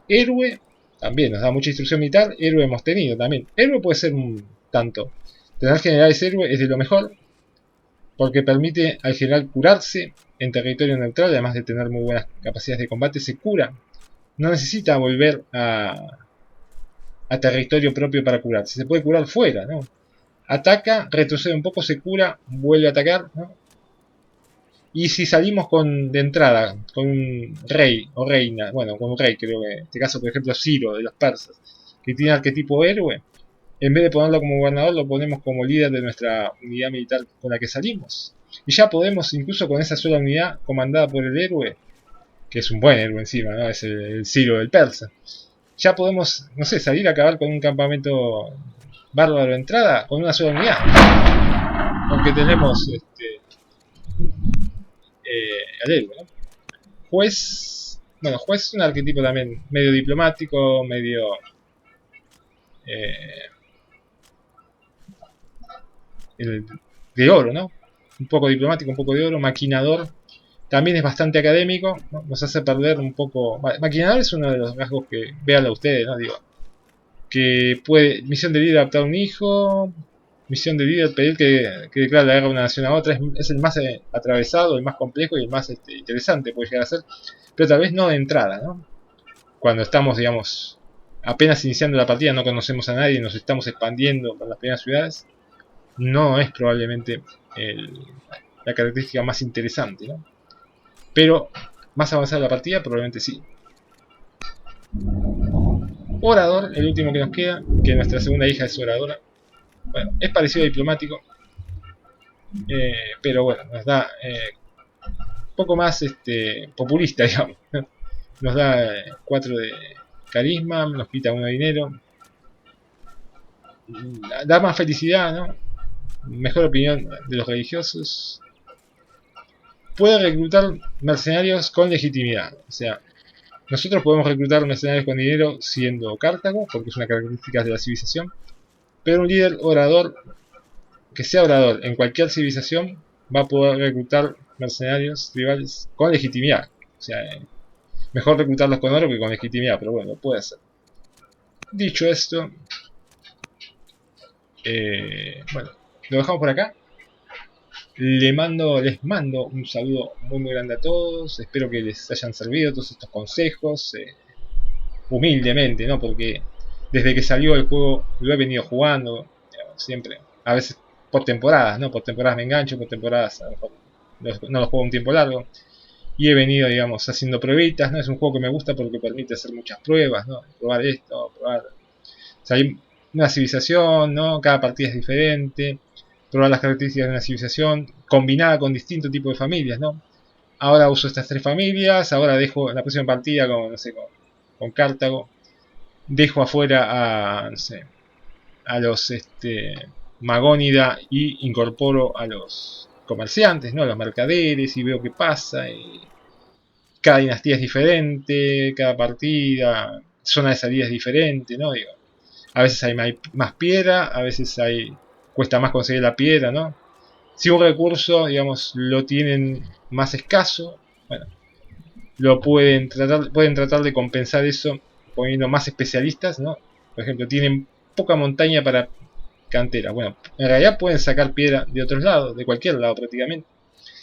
Héroe, también nos da mucha instrucción militar, héroe hemos tenido también. Héroe puede ser un tanto. Tener generales héroe es de lo mejor, porque permite al general curarse en territorio neutral, además de tener muy buenas capacidades de combate, se cura. No necesita volver a territorio propio para curarse, se puede curar fuera, ¿no? Ataca, retrocede un poco, se cura, vuelve a atacar, ¿no? Y si salimos de entrada con un rey o reina, bueno, con un rey creo que en este caso por ejemplo Ciro de los persas, que tiene arquetipo héroe, en vez de ponerlo como gobernador lo ponemos como líder de nuestra unidad militar con la que salimos. Y ya podemos incluso con esa sola unidad comandada por el héroe, que es un buen héroe encima, ¿no? Es el Ciro del persa. Ya podemos, no sé, salir a acabar con un campamento bárbaro de entrada con una sola unidad. Aunque tenemos al héroe, ¿no? Juez, bueno, juez es un arquetipo también medio diplomático, medio eh, de oro, ¿no? Un poco diplomático, un poco de oro. Maquinador también es bastante académico, ¿no? Nos hace perder un poco. Maquinador es uno de los rasgos que véanlo ustedes, ¿no? Digo, que puede, misión de líder adaptar a un hijo, misión de líder pedir que declare la guerra a una nación a otra, es el más atravesado, el más complejo y el más interesante puede llegar a ser, pero tal vez no de entrada, ¿no? Cuando estamos, digamos, apenas iniciando la partida, no conocemos a nadie, nos estamos expandiendo por las primeras ciudades, no es probablemente la característica más interesante, ¿no? Pero más avanzada la partida, probablemente sí. Orador, el último que nos queda, que nuestra segunda hija es oradora. Bueno, es parecido a diplomático, pero bueno, nos da un poco más populista, digamos. Nos da 4 de carisma, nos quita 1 de dinero, da más felicidad, ¿no? Mejor opinión de los religiosos. Puede reclutar mercenarios con legitimidad, o sea, nosotros podemos reclutar mercenarios con dinero siendo Cartago, porque es una característica de la civilización, pero un líder orador, que sea orador en cualquier civilización, va a poder reclutar mercenarios tribales con legitimidad. O sea, mejor reclutarlos con oro que con legitimidad, pero bueno, puede ser. Dicho esto, bueno, lo dejamos por acá. Les mando un saludo muy grande a todos. Espero que les hayan servido todos estos consejos. Humildemente, ¿no? Porque desde que salió el juego lo he venido jugando. Digamos, siempre. A veces por temporadas, ¿no? Por temporadas me engancho, por temporadas a lo mejor no lo juego un tiempo largo. Y he venido, digamos, haciendo pruebitas, ¿no? Es un juego que me gusta porque permite hacer muchas pruebas, ¿no? Probar esto, probar. O sea, hay una civilización, ¿no? Cada partida es diferente. Probar las características de una civilización. combinada con distintos tipos de familias, ¿no? Ahora uso estas 3 familias, ahora dejo en la próxima partida con, no sé, con Cartago, dejo afuera a, no sé, a los Magónida y incorporo a los comerciantes, ¿no? A los mercaderes y veo qué pasa. Y cada dinastía es diferente, cada partida, zona de salida es diferente, ¿no? Digo, a veces hay más piedra, a veces cuesta más conseguir la piedra, ¿no? Si un recurso, digamos, lo tienen más escaso, bueno, pueden tratar de compensar eso poniendo más especialistas, ¿no? Por ejemplo, tienen poca montaña para cantera. Bueno, en realidad pueden sacar piedra de otros lados, de cualquier lado prácticamente.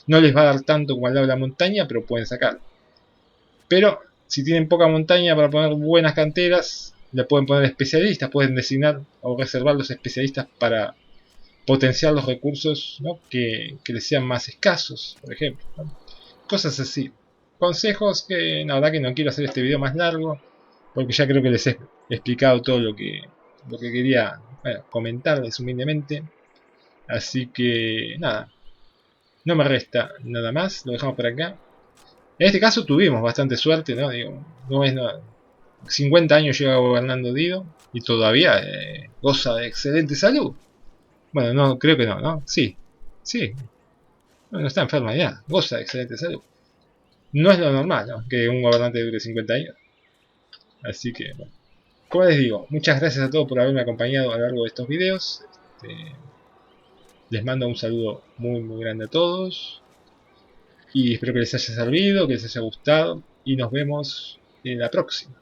No les va a dar tanto como al lado de la montaña, pero pueden sacar. Pero si tienen poca montaña para poner buenas canteras, le pueden poner especialistas, pueden designar o reservar los especialistas para potenciar los recursos, ¿no? que les sean más escasos, por ejemplo, ¿no? Cosas así. Consejos que la verdad que no quiero hacer este video más largo, porque ya creo que les he explicado todo lo que quería, bueno, comentarles humildemente. Así que nada, no me resta nada más, lo dejamos por acá. En este caso tuvimos bastante suerte, ¿no? Digo, no es nada. 50 años lleva gobernando Dido y todavía goza de excelente salud. Bueno, no, creo que no, ¿no? Sí, sí, no está enferma ya, goza de excelente salud. No es lo normal, ¿no? Que un gobernante dure 50 años. Así que, bueno. Como les digo, muchas gracias a todos por haberme acompañado a lo largo de estos videos. Les mando un saludo muy muy grande a todos. Y espero que les haya servido, que les haya gustado. Y nos vemos en la próxima.